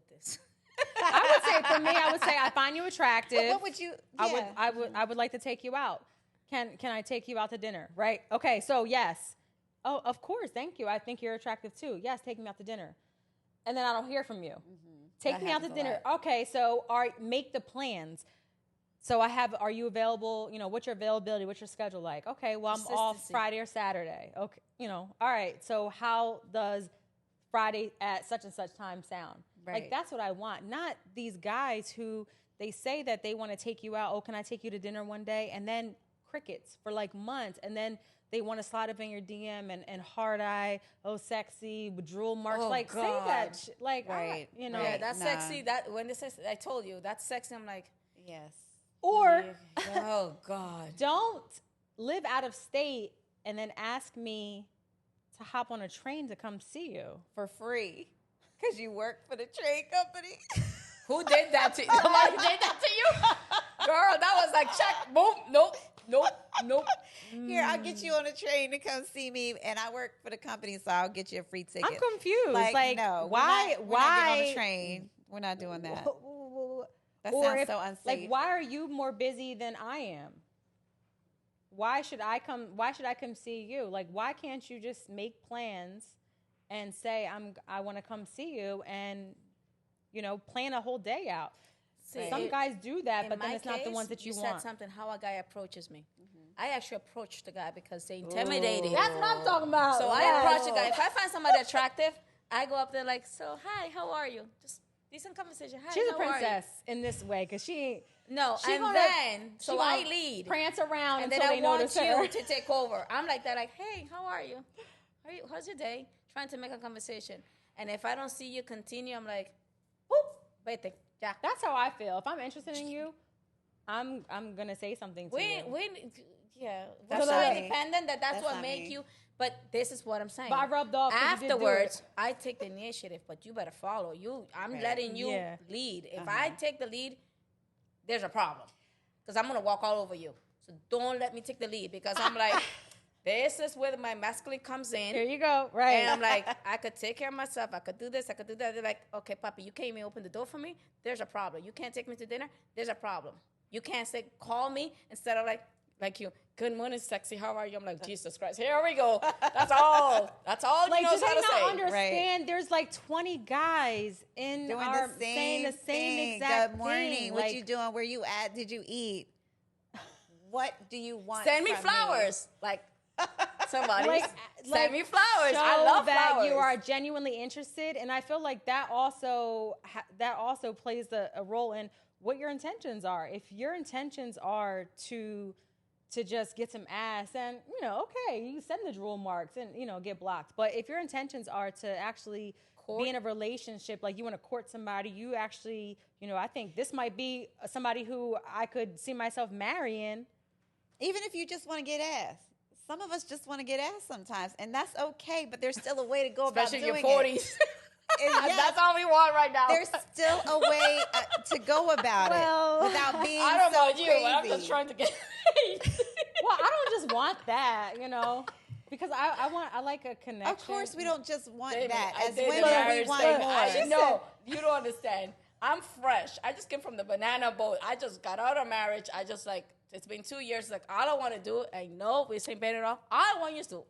I would say for me, I find you attractive. What would you? Yeah. I would like to take you out. Can I take you out to dinner? Right? Okay. So yes. Oh, of course. Thank you. I think you're attractive too. Yes, take me out to dinner. And then I don't hear from you. Take me out to dinner. Okay. So make the plans. So are you available? What's your availability? What's your schedule like? Okay. Well, I'm off Friday or Saturday. Okay. All right. So how does Friday at such and such time sound? Right. Like, that's what I want. Not these guys who they say that they want to take you out. Oh, can I take you to dinner one day? And then crickets for like months. And then they want to slide up in your DM and hard eye, oh, sexy, with drool marks. Oh, like, God. say that shit. Like, right. Yeah, that's sexy. That when they say, I told you, that's sexy. I'm like, yes. Or oh, God. Don't live out of state and then ask me to hop on a train to come see you. For free. Because you work for the train company. Who did that to you? Somebody did that to you? Girl, that was like, check, boom, nope. Here, I'll get you on a train to come see me, and I work for the company, so I'll get you a free ticket. I'm confused. Like no, why? We're not getting on a train. We're not doing that. That sounds so unsafe. Like, why are you more busy than I am? Why should I come see you? Like, why can't you just make plans and say I want to come see you and plan a whole day out? See, some guys do that, but then my it's not the case, ones that you said want. something how a guy approaches me. I actually approached the guy because they intimidated. That's what I'm talking about. So I approach the guy. If I find somebody attractive, I go up there like, so hi, how are you? Just decent conversation. Hi, She's a how are you? princess in this way because she ain't. No, She and gonna- then she so gonna I lead, prance around and then until I they want notice you her. to take over. I'm like that, like, hey, how are you? How's your day? Trying to make a conversation, and if I don't see you continue, I'm like, whoop, vete, ya. That's how I feel. If I'm interested in you, I'm gonna say something to you. Yeah, That's we're so not me. independent that's That's what not make me. you. But this is what I'm saying. But I rubbed off 'cause you did do afterwards. it. I take the initiative, but you better follow. I'm Right. letting you Yeah. lead. If I take the lead, there's a problem because I'm gonna walk all over you. So don't let me take the lead because I'm like, this is where my masculine comes in. Here you go. Right. And I'm like, I could take care of myself. I could do this. I could do that. They're like, okay, Papi, you can't even open the door for me. There's a problem. You can't take me to dinner. There's a problem. You can't say, call me instead of like you. Good morning, sexy. How are you? I'm like, Jesus Christ. Here we go. That's all. That's all like, you know do how they to not say. understand? There's like 20 guys in Doing our the saying same the same thing. exact Good morning. thing. What Like, you doing? Where you at? Did you eat? What do you want? Send me from flowers. Like somebody. Send like, me flowers. show I love that flowers. you are genuinely interested, and I feel like that also plays a role in what your intentions are. If your intentions are to just get some ass, and okay, you send the drool marks and get blocked. But if your intentions are to actually be in a relationship, like you want to court somebody, you actually, I think this might be somebody who I could see myself marrying. Even if you just want to get ass, some of us just want to get ass sometimes, and that's okay. But there's still a way to go about Especially in doing your it. 40s. And yes, That's all we want right now. there's still a way to go about it without being I don't so know about you, crazy. but I'm just trying to get. Well, I don't just want that, you know, because I like a connection. Of course, we don't just want Baby, that. I As did the women, we marriage want thing. more. No, you don't understand. I'm fresh. I just came from the banana boat. I just got out of marriage. I just like, it's been 2 years. Like, I don't want to do it. I know we St. Bernard. I want you to.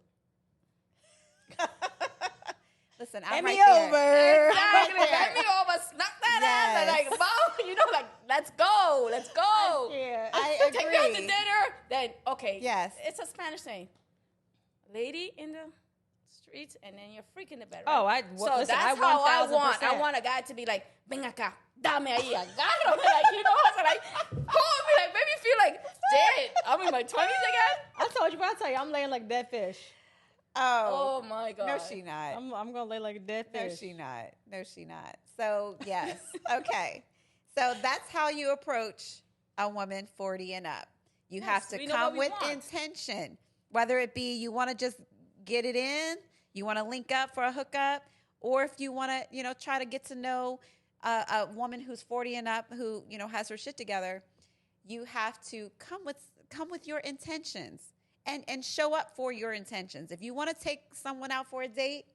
Listen, Hand I'm me right there. over. Exactly. there. Hand me over. Snuck that ass. And like, wow, you know, like, let's go. Let's go. Yeah. I Take me out to agree. dinner. Then, okay. Yes. It's a Spanish saying. Lady in the streets, and then you're freaking the bed. Oh, right? well, so listen, that's I how I 1000%. want. I want a guy to be like, ven acá, dame ahí, agárrame, like, you know, so like, hold me, like, make me feel like, shit, I'm in my 20s again. I told you, but I tell you, I'm laying like a dead fish. Oh my god. No, she not. I'm gonna lay like a dead No, fish. she not. No, she not. So, yes. Okay. So that's how you approach a woman 40 and up. You Yes, have to we know come what with we want. intention, whether it be you want to just get it in, you want to link up for a hookup, or if you want to, you know, try to get to know a woman who's 40 and up who, you know, has her shit together. You have to come with your intentions and show up for your intentions. If you want to take someone out for a date,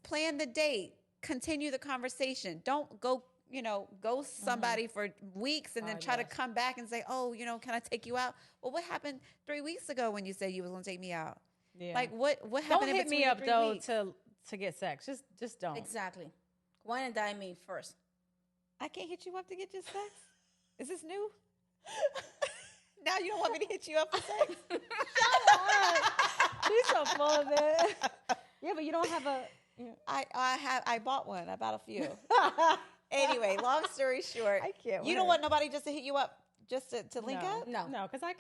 plan the date, continue the conversation. Don't go, you know, ghost somebody for weeks and then try to come back and say, oh, you know, can I take you out? Well, what happened 3 weeks ago when you said you was going to take me out? Yeah. Like what Don't happened in hit me between up 3 though weeks? to get sex. Just don't. Exactly. Wine and dine me first. I can't hit you up to get your sex? Is this new? Now you don't want me to hit you up for sex? She's so full of it. Yeah, but you don't have a. You know. I bought one. I bought a few. Anyway, long story short, I can't you don't wait. want nobody just to hit you up just to link No. up? No. because I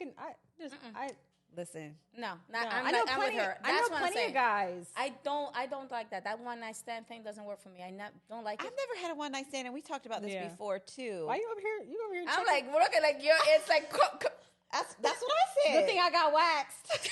Listen, No, no. not, I'm, I know I'm plenty. with her. I know That's what I'm plenty saying. of guys. I don't like that. That one night stand thing doesn't work for me. Don't like I've it. never had a one night stand, and we talked about this Yeah. before too. Why you over here? You over here? I'm checking? like looking like you're. It's like That's what I said. Good thing I got waxed.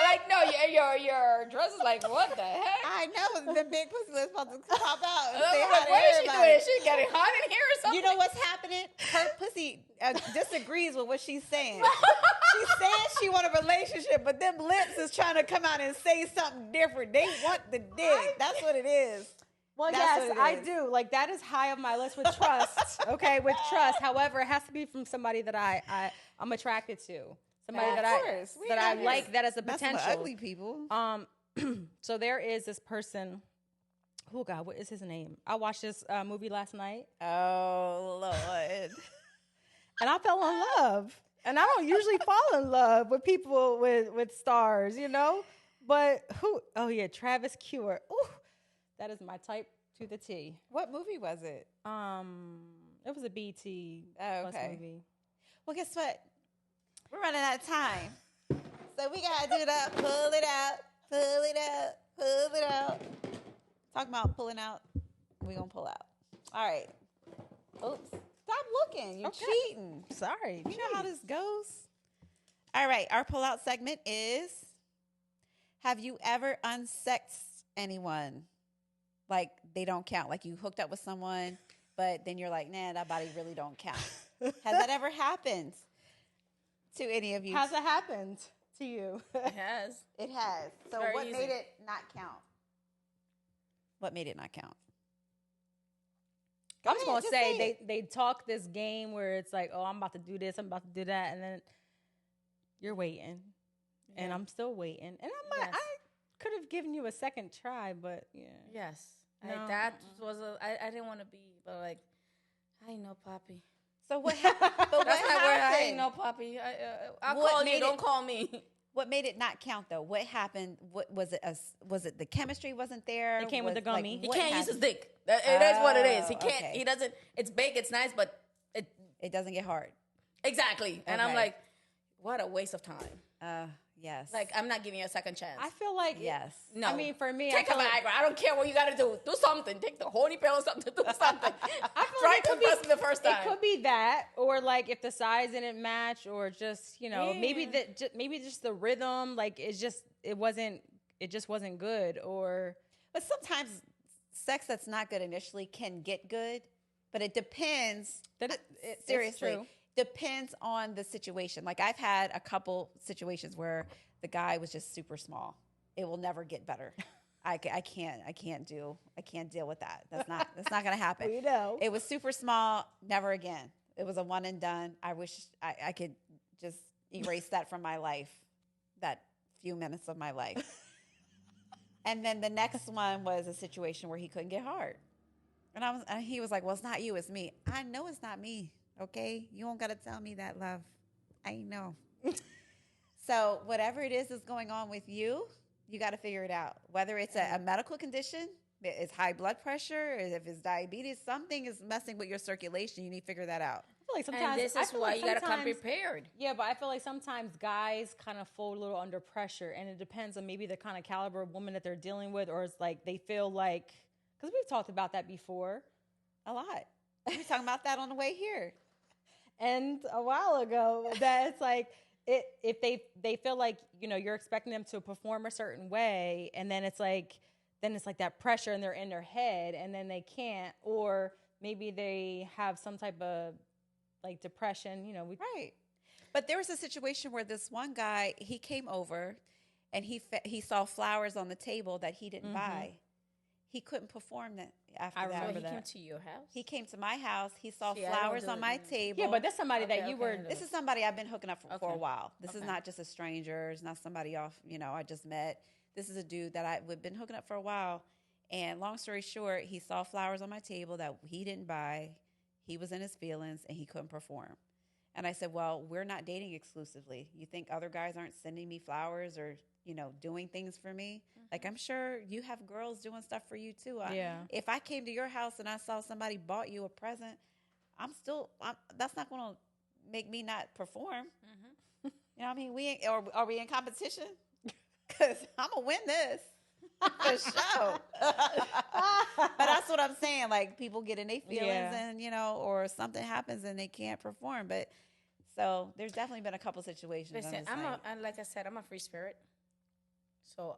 like no, your dress is like what the heck? I know the big pussy was about to pop out and I'm say hi like, to what is she everybody. doing? Is she getting hot in here or something? You know what's happening? Her pussy disagrees with what she's saying. She's saying she want a relationship, but them lips is trying to come out and say something different. They want the dick. That's what it is. Well, That's yes, what it I is. do. Like that is high on my list with trust. Okay, with trust. However, it has to be from somebody that I'm attracted to. Somebody Of that course. We that I out here like that as a messing with potential. ugly people. So there is this person. Oh God, what is his name? I watched this movie last night, Oh Lord. and I fell in love. And I don't usually fall in love with people with stars, you know. But who? Oh yeah, Travis Keuer. Ooh, that is my type to the T. What movie was it? It was a BT Oh, plus okay. movie. Well, guess what? We're running out of time. So we gotta do that. Pull it out. Pull it out. Pull it out. Talking about pulling out. We're gonna pull out. All right. Oops. Stop looking. You're Okay. cheating. Sorry, You know how this goes. All right. Our pull out segment is: have you ever unsexed anyone? Like they don't count. Like you hooked up with someone, but then you're like, nah, that body really don't count. Has that ever happened to any of you? Has it happened to you? It has. It has. So Very what easy. made it not count? What made it not count? Go I'm just ahead, gonna say it. they talk this game where it's like, oh, I'm about to do this, I'm about to do that, and then you're waiting, and Yeah. I'm still waiting, and I'm like, Yes. I could have given you a second try, but yeah. Yes. No. That was I didn't want to be, but like, I ain't no poppy. So what happened? But what That's my word. I happened? ain't no poppy. I'll What call made you. Don't it- call me. What made it not count though? What happened? What was it? Was it the chemistry wasn't there? It came with Was, the gummy. He what can't use his happened? dick. It is what it is. He Oh, can't. okay. He doesn't. It's big. It's nice, but it It doesn't get hard. exactly. And I'm Okay. like, what a waste of time. Yes. Like, I'm not giving you a second chance. I feel like Yes. No. I mean, for me, Take I a feel like, Viagra. I don't care what you got to do. Do something. Take the horny pill or something. Do something. I feel Try like to impress me the first time. It could be that, or like if the size didn't match, or just maybe Yeah. maybe just the rhythm, like it just wasn't good, or But sometimes sex that's not good initially can get good, but it depends. it's Seriously, true. depends on the situation. Like I've had a couple situations where the guy was just super small. It will never get better. I can't deal with that. That's not going to happen. We know. It was super small. Never again. It was a one and done. I wish I could just erase that from my life. That few minutes of my life. And then the next one was a situation where he couldn't get hard. And he was like, well, it's not you, it's me. I know it's not me, okay? You don't got to tell me that, love. I know. So whatever it is that's going on with you, you got to figure it out. Whether it's a medical condition, it's high blood pressure, if it's diabetes, something is messing with your circulation. You need to figure that out. I feel like sometimes And this I is feel why like you got to come sometimes- prepared. Yeah, but I feel like sometimes guys kind of fold a little under pressure, and it depends on maybe the kind of caliber of woman that they're dealing with, or it's like they feel like, because we've talked about that before. A lot. We were talking about that on the way here. And a while ago, that it's like if they feel like you're expecting them to perform a certain way, and then it's like that pressure, and they're in their head, and then they can't, or maybe they have some type of like depression. Right. But there was a situation where this one guy, he came over and he saw flowers on the table that he didn't buy. He couldn't perform that after I that. remember He that. came to your house? He came to my house. He saw See, I don't flowers do on it my then. table. Yeah, but that's somebody Okay, that you okay, were. I know. This is somebody I've been hooking up for a Okay. while. This is Okay. not just a stranger. It's not somebody off, I just met. This is a dude that we've been hooking up for a while. And long story short, he saw flowers on my table that he didn't buy. He was in his feelings and he couldn't perform. And I said, well, we're not dating exclusively. You think other guys aren't sending me flowers or, doing things for me? Like, I'm sure you have girls doing stuff for you too. Yeah. If I came to your house and I saw somebody bought you a present, that's not going to make me not perform. You know what I mean? Are we in competition? Because I'm going to win this. For sure. But that's what I'm saying. Like, people get in their feelings and, or something happens and they can't perform. But so there's definitely been a couple situations. Listen, like I said, I'm a free spirit. So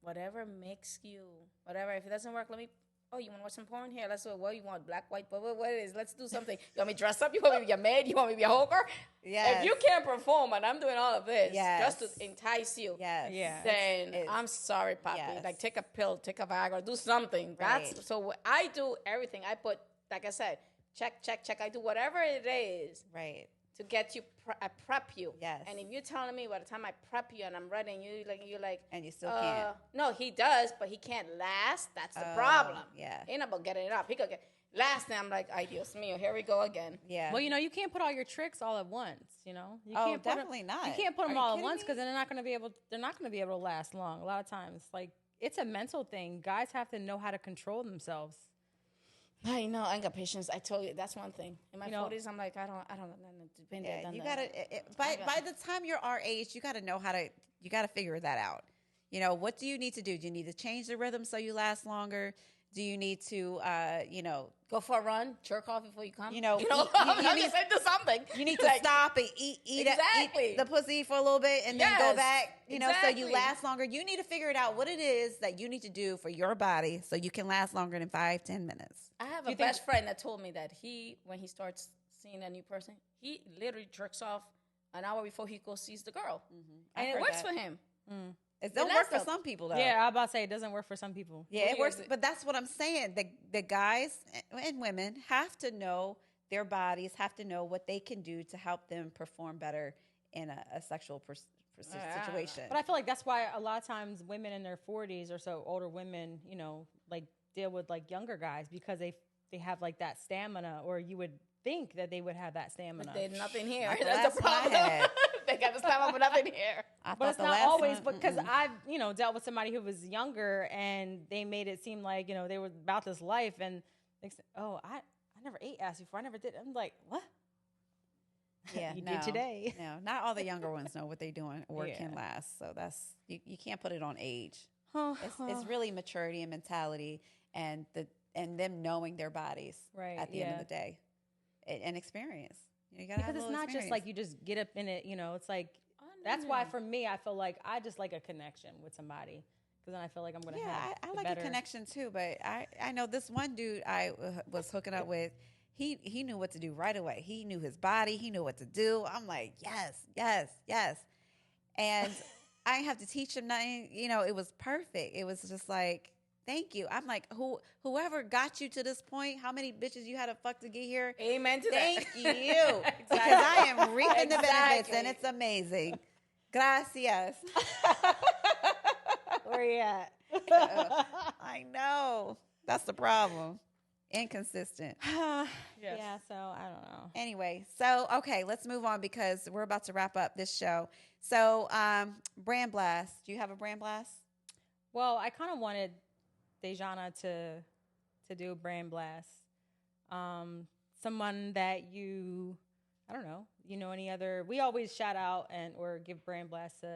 whatever makes you, whatever. If it doesn't work, you want to watch some porn? Here, let's do it. What you want? Black, white, what it is? Let's do something. You want me to dress up? You want me to be a maid? You want me to be a hooker? Yes. If you can't perform and I'm doing all of this Yes. just to entice you, Yes. Yeah. then It's- I'm sorry, Papi. yes. Like, take a pill, take a Viagra, do something. Right. So I do everything. I put, like I said, check. I do whatever it is Right. to get you, I prep you. Yes. And if you're telling me by the time I prep you and I'm ready, and you're like, And you still can't. No, he does, but he can't last. That's the Oh, problem. yeah. Ain't about getting it up. He could get last. And I'm like, ay Dios mío, here we go again. Yeah. Well, you can't put all your tricks all at once. You Oh, can't put 'em- definitely not. You can't put Are them you all at kidding once me? because they're not going to be able. They're not going to be able to last long. A lot of times, like it's a mental thing. Guys have to know how to control themselves. I know. I ain't got patience. I told you that's one thing. In my You know- 40s, I'm like, I don't been there, Yeah, done you that. gotta. By the time you're our age, you gotta know how to. You gotta figure that out. What do you need to do? Do you need to change the rhythm so you last longer? Do you need to, Go for a run, jerk off before you come. you I'm need- just saying, do something. you need to Like, stop and eat Exactly. the pussy for a little bit and then go Yes, back. So exactly. you last longer. You need to figure it out what it is that you need to do for your body so you can last longer than 5-10 minutes. I have you a think- best friend that told me that when he starts seeing a new person, he literally jerks off an hour before he goes sees the girl, I've and it heard works that. for him. It don't It work for lasts some people though. Yeah, I was about to say it doesn't work for some people. Yeah, it What works, is it? but that's what I'm saying. The guys and women have to know their bodies, have to know what they can do to help them perform better in a sexual Yeah. situation. But I feel like that's why a lot of times women in their 40s or so, older women, like deal with like younger guys because they have like that stamina, or you would think that they would have that stamina. There's nothing here. Not the That's the last one I problem. had. They got the stamina, but nothing here. I But thought it's the not last always one- because I've, dealt with somebody who was younger and they made it seem like, they were about this life and they said, oh, I never ate ass before. I never did. I'm like, what? Yeah, You no, did today. No, not all the younger ones know what they're doing or Yeah. can last. So that's you can't put it on age. Huh, It's really maturity and mentality and them knowing their bodies Right, at the end of yeah. the day and experience. You gotta have because a it's little not just like experience. you just get up in it. It's like Oh, no, that's why no. for me I feel like I just like a connection with somebody because then I feel like I'm gonna Yeah, have I the like better. a connection too, but I know this one dude I was hooking up with. He knew what to do right away. He knew his body. He knew what to do. I'm like, yes, yes, yes. And I didn't have to teach him nothing. It was perfect. It was just like, thank you. I'm like, whoever got you to this point, how many bitches you had to fuck to get here? Amen to Thank that. you. Because I am reaping the benefits Exactly. and it's amazing. Gracias. Where you at? I know. That's the problem. Inconsistent. Yeah, so I don't know. Anyway, so okay, let's move on because we're about to wrap up this show. So, brand blast. Do you have a brand blast? Well, I kind of wanted Dejana to do a brand blast. Someone that I don't know, any other. We always shout out or give brand blasts to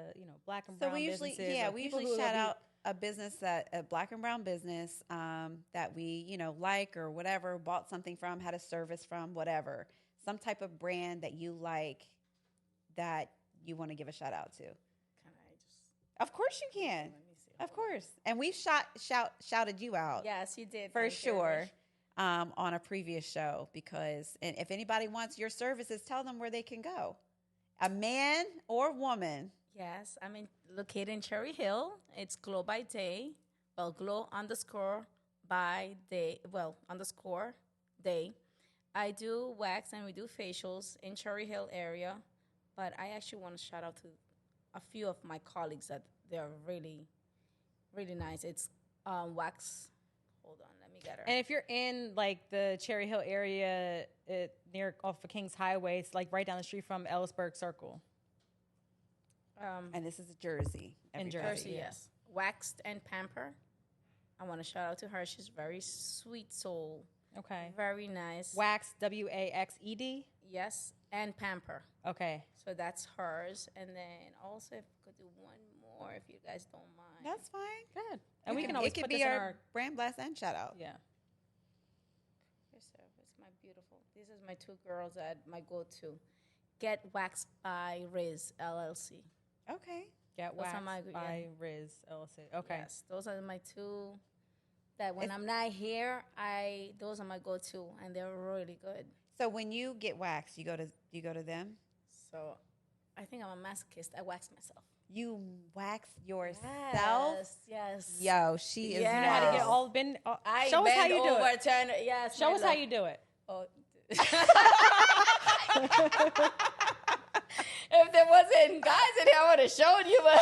black and So brown we usually, businesses. yeah, or we people usually who shout be- out a business a black and brown business that we like or whatever, bought something from, had a service from, whatever, some type of brand that you like that you want to give a shout out to. Can I just? Of course you can. Let me see. Of course. And we've shouted you out Yes, you did. for Thank you very sure much. on a previous show because and if anybody wants your services, tell them where they can go. A man or woman. Yes, I'm located in Cherry Hill. It's Glow by Day. Well, Glow _ day. Well, _ day. I do wax and we do facials in Cherry Hill area. But I actually want to shout out to a few of my colleagues that they're really, really nice. It's wax. Hold on, let me get her. And if you're in like the Cherry Hill area, near off of Kings Highway, it's like right down the street from Ellisburg Circle. And this is Jersey. In everybody. Jersey. Jersey, yes. Waxed and Pamper. I want to shout out to her. She's very sweet soul. Okay. Very nice. Wax, WAXED. Yes, and Pamper. Okay. So that's hers. And then also, if I could do one more, if you guys don't mind. That's fine. Good. And we can always it could put be this in our our brand blast and shout out. yeah. It's my beautiful. These are my two girls that my go-to. Get Waxed by Riz LLC. Okay. Get Those are Waxed my- by Riz LLC. Okay. Yes, those are my two. That when I'm not here, those are my go-to, and they're really good. So when you get waxed, you go to them. So, I think I'm a masochist. I wax myself. You wax yourself. Yes. Yo, she is. Yeah. You know how to get nice. all been. I show us how bend you do over, it. turn. Yes. Show my us how love. you do it. Oh. If there wasn't guys in here, I would have showed you. But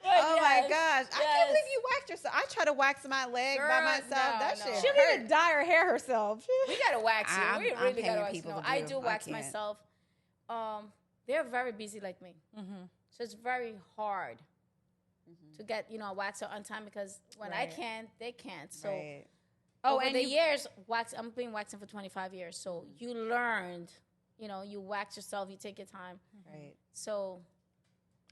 Oh my yes, gosh! I can't yes. believe you waxed yourself. I try to wax my leg by Girl, myself. no, That no. shit She hurt. don't even dye her hair herself. We gotta wax you. I'm We really paying gotta wax you. people No, to I do. do I wax can't. myself. They're very busy like me, so it's very hard to get a waxer on time because when I Right. can't, they can't. So Right. Oh, over and the you- years, I'm been waxing for 25 years. So you learned, you wax yourself, you take your time. Right. So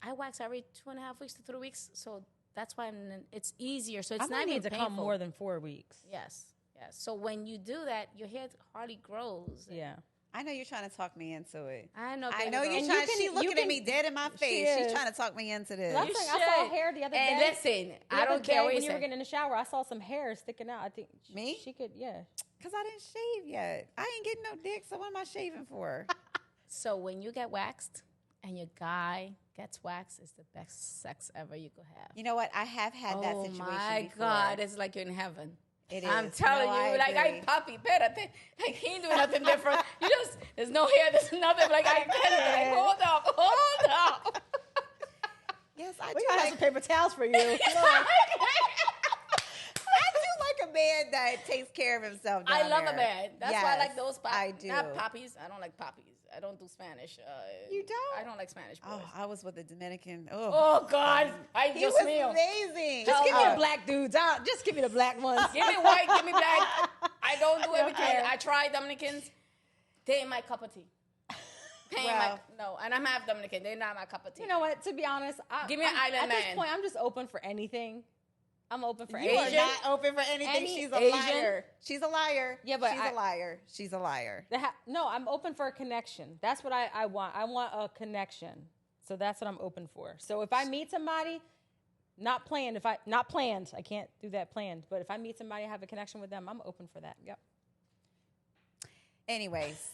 I wax every 2.5 weeks to 3 weeks. So that's why it's easier. So it's I not might even need to painful. come more than 4 weeks. Yes. So when you do that, your hair hardly grows. Yeah. I know you're trying to talk me into it. I know. I baby know girl. you're And trying. you can- She you looking at can- me dead in my She face. She's is. trying to talk me into this. Last You thing I saw should. hair the other And day. listen, The I other don't care day what you when you were say. getting in the shower. I saw some hair sticking out. I think Me? She could. Yeah. Because I didn't shave yet. I ain't getting no dick, so what am I shaving for? So when you get waxed and your guy gets waxed, it's the best sex ever you could have. You know what? I have had that Oh situation my before. God, it's like you're in heaven. It I'm is. telling No, you, like agree. I puppy better. Like he ain't doing nothing different. There's no hair, there's nothing. Like I get it. Like, hold up. Yes, I We do gotta have like some paper towels for you. I do like a man that takes care of himself. I down love there. a man. That's why I like Yes, those poppies. I do. Not poppies. I don't like poppies. I don't do Spanish. You don't? I don't like Spanish boys. Oh, I was with a Dominican. Oh, Oh God, I he just was meal. amazing. Just give me Oh. the black dudes. Just give me the black ones. Give me white, give me black. I don't do Don't everything. care. I try Dominicans. They ain't my cup of tea. Hey, Well- no, and I'm half Dominican. They're not my cup of tea. You know what? To be honest, Give me an island at this man. point, I'm just open for anything. I'm open for You are anything. not open for anything. Any She's a Asian? liar. She's a liar. Yeah, but she's a liar. She's a liar. No, I'm open for a connection. That's what I want. I want a connection. So that's what I'm open for. So if I meet somebody, not planned. I can't do that planned. But if I meet somebody, I have a connection with them, I'm open for that. Yep. Anyways,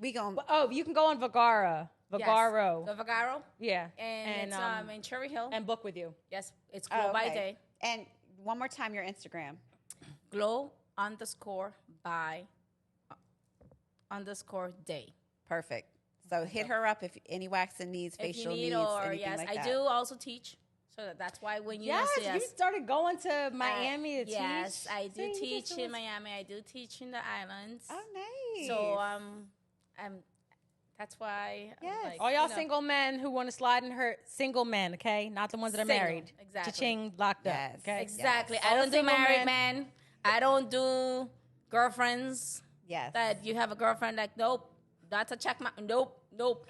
we gon' Oh, you can go on Vagaro. Vagaro. Yes. The Vagaro. Yeah. And it's in Cherry Hill. and book with you. Yes, it's Glow by Day. And one more time, your Instagram. Glow_by_day. Perfect. So hit her up if any waxing needs, If you facial need, needs, or anything yes, like I that. do also teach. So that's why when you Yes, see you us, started going to Miami to teach. yes, I do See, you teach just in was- Miami. I do teach in the islands. Oh, nice. So that's why. I'm Yes. like, All y'all you know, single men who want to slide in her single men, okay? Not the ones that are Single, married. exactly. Cha-ching, locked Yes. up. Okay. Exactly. Yes. I All don't do single married men. I don't do girlfriends. Yes. That you have a girlfriend. Like, nope, that's a check mark. Nope.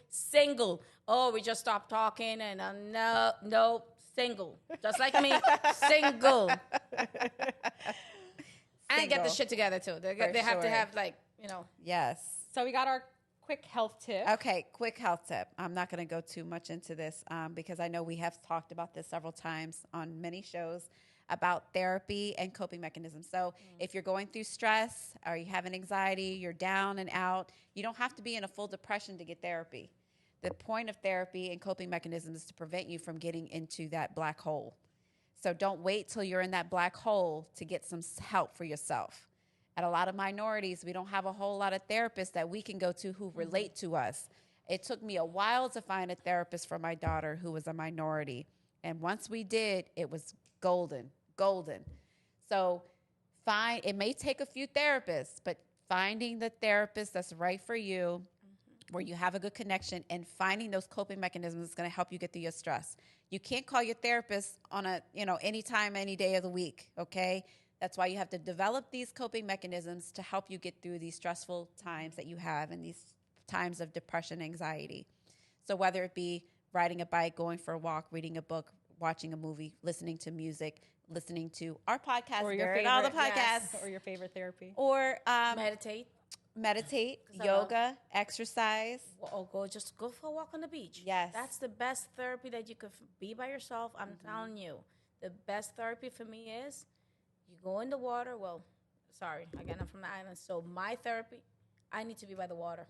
Single. Oh, we just stopped talking, and no, single. Just like me, single. And get the Single. shit together too. They For have to sure. have like, you know. Yes. So we got our quick health tip. Okay, quick health tip. I'm not going to go too much into this because I know we have talked about this several times on many shows about therapy and coping mechanisms. So if you're going through stress or you have an anxiety, you're down and out, you don't have to be in a full depression to get therapy. The point of therapy and coping mechanisms is to prevent you from getting into that black hole. So don't wait till you're in that black hole to get some help for yourself. At a lot of minorities, we don't have a whole lot of therapists that we can go to who relate to us. It took me a while to find a therapist for my daughter who was a minority. And once we did, it was golden. So it may take a few therapists, but finding the therapist that's right for you, where you have a good connection, and finding those coping mechanisms is going to help you get through your stress. You can't call your therapist on any time, any day of the week, okay? That's why you have to develop these coping mechanisms to help you get through these stressful times that you have and these times of depression, anxiety. So whether it be riding a bike, going for a walk, reading a book, watching a movie, listening to music, listening to our podcast, Or your Barrett, all the favorite- podcasts, Or your favorite therapy. or Meditate. meditate, yoga, exercise. Or just go for a walk on the beach. Yes. That's the best therapy that you could be by yourself. I'm telling you. The best therapy for me is you go in the water. Well, sorry, again, I'm from the island. So my therapy, I need to be by the water.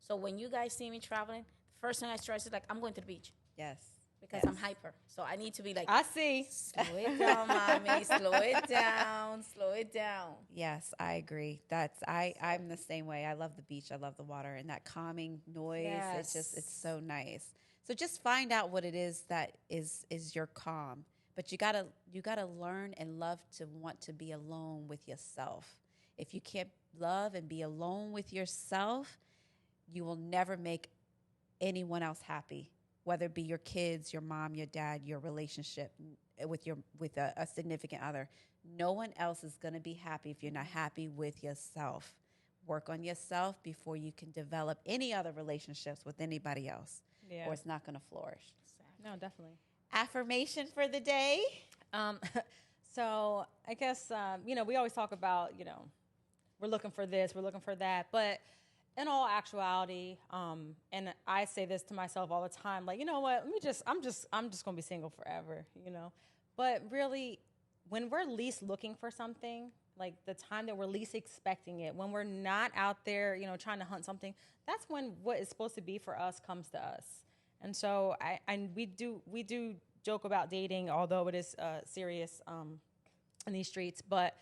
So when you guys see me traveling, the first thing I stress is like, I'm going to the beach Yes. because I'm hyper. So I need to be like, I see. slow it down, mommy. Slow it down. Slow it down. Yes, I agree. I'm the same way. I love the beach. I love the water and that calming noise. Yes. It's so nice. So just find out what it is that is your calm. But you gotta learn and love to want to be alone with yourself. If you can't love and be alone with yourself, you will never make anyone else happy. Whether it be your kids, your mom, your dad, your relationship with a significant other. No one else is going to be happy if you're not happy with yourself. Work on yourself before you can develop any other relationships with anybody else, Yeah. or it's not going to flourish. No, definitely. Affirmation for the day. So I guess, we always talk about, we're looking for this, we're looking for that. But in all actuality, and I say this to myself all the time, like, you know what, I'm just going to be single forever, But really, when we're least looking for something, like the time that we're least expecting it, when we're not out there, trying to hunt something, that's when what is supposed to be for us comes to us. And so we do joke about dating, although it is serious in these streets. But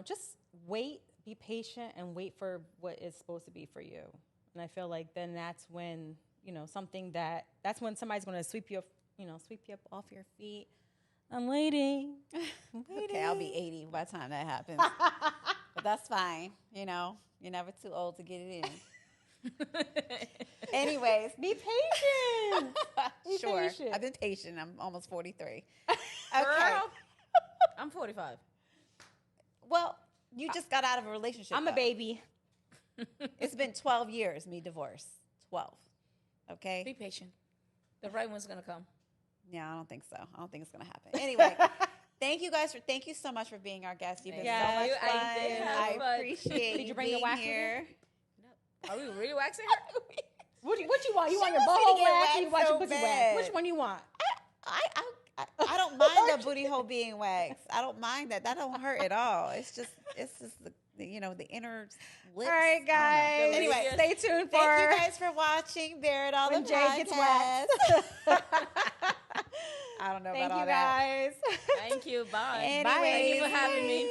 just wait, be patient, and wait for what is supposed to be for you. And I feel like then that's when that's when somebody's going to sweep you up off your feet. I'm waiting. Okay, I'll be 80 by the time that happens. But that's fine. You're never too old to get it in. Anyways, Be patient. Be sure. patient. I've been patient. I'm almost 43. Girl, Okay. I'm 45. Well, you just got out of a relationship. I'm a though. baby. It's been 12 years, me divorced. 12. Okay. Be patient. The right one's gonna come. Yeah, I don't think so. I don't think it's gonna happen. Anyway, thank you so much for being our guest. You've been Yes, so much you- fun. I did have I fun. appreciate Did you bring the being wax with here. Are we really waxing her? What you want? You want She your wants me to butthole get wax? Or you waxed want your so pussy bad. wax? Which one you want? I don't mind the booty hole being waxed. I don't mind that. That don't hurt at all. It's just the inner lips. All right, I guys. don't know. Anyway, stay tuned for thank you guys for watching Bear It All when the Jay gets Podcast. waxed. I don't know Thank about all you, that. guys. Thank you. Bye. Anyway, Thank you for having me.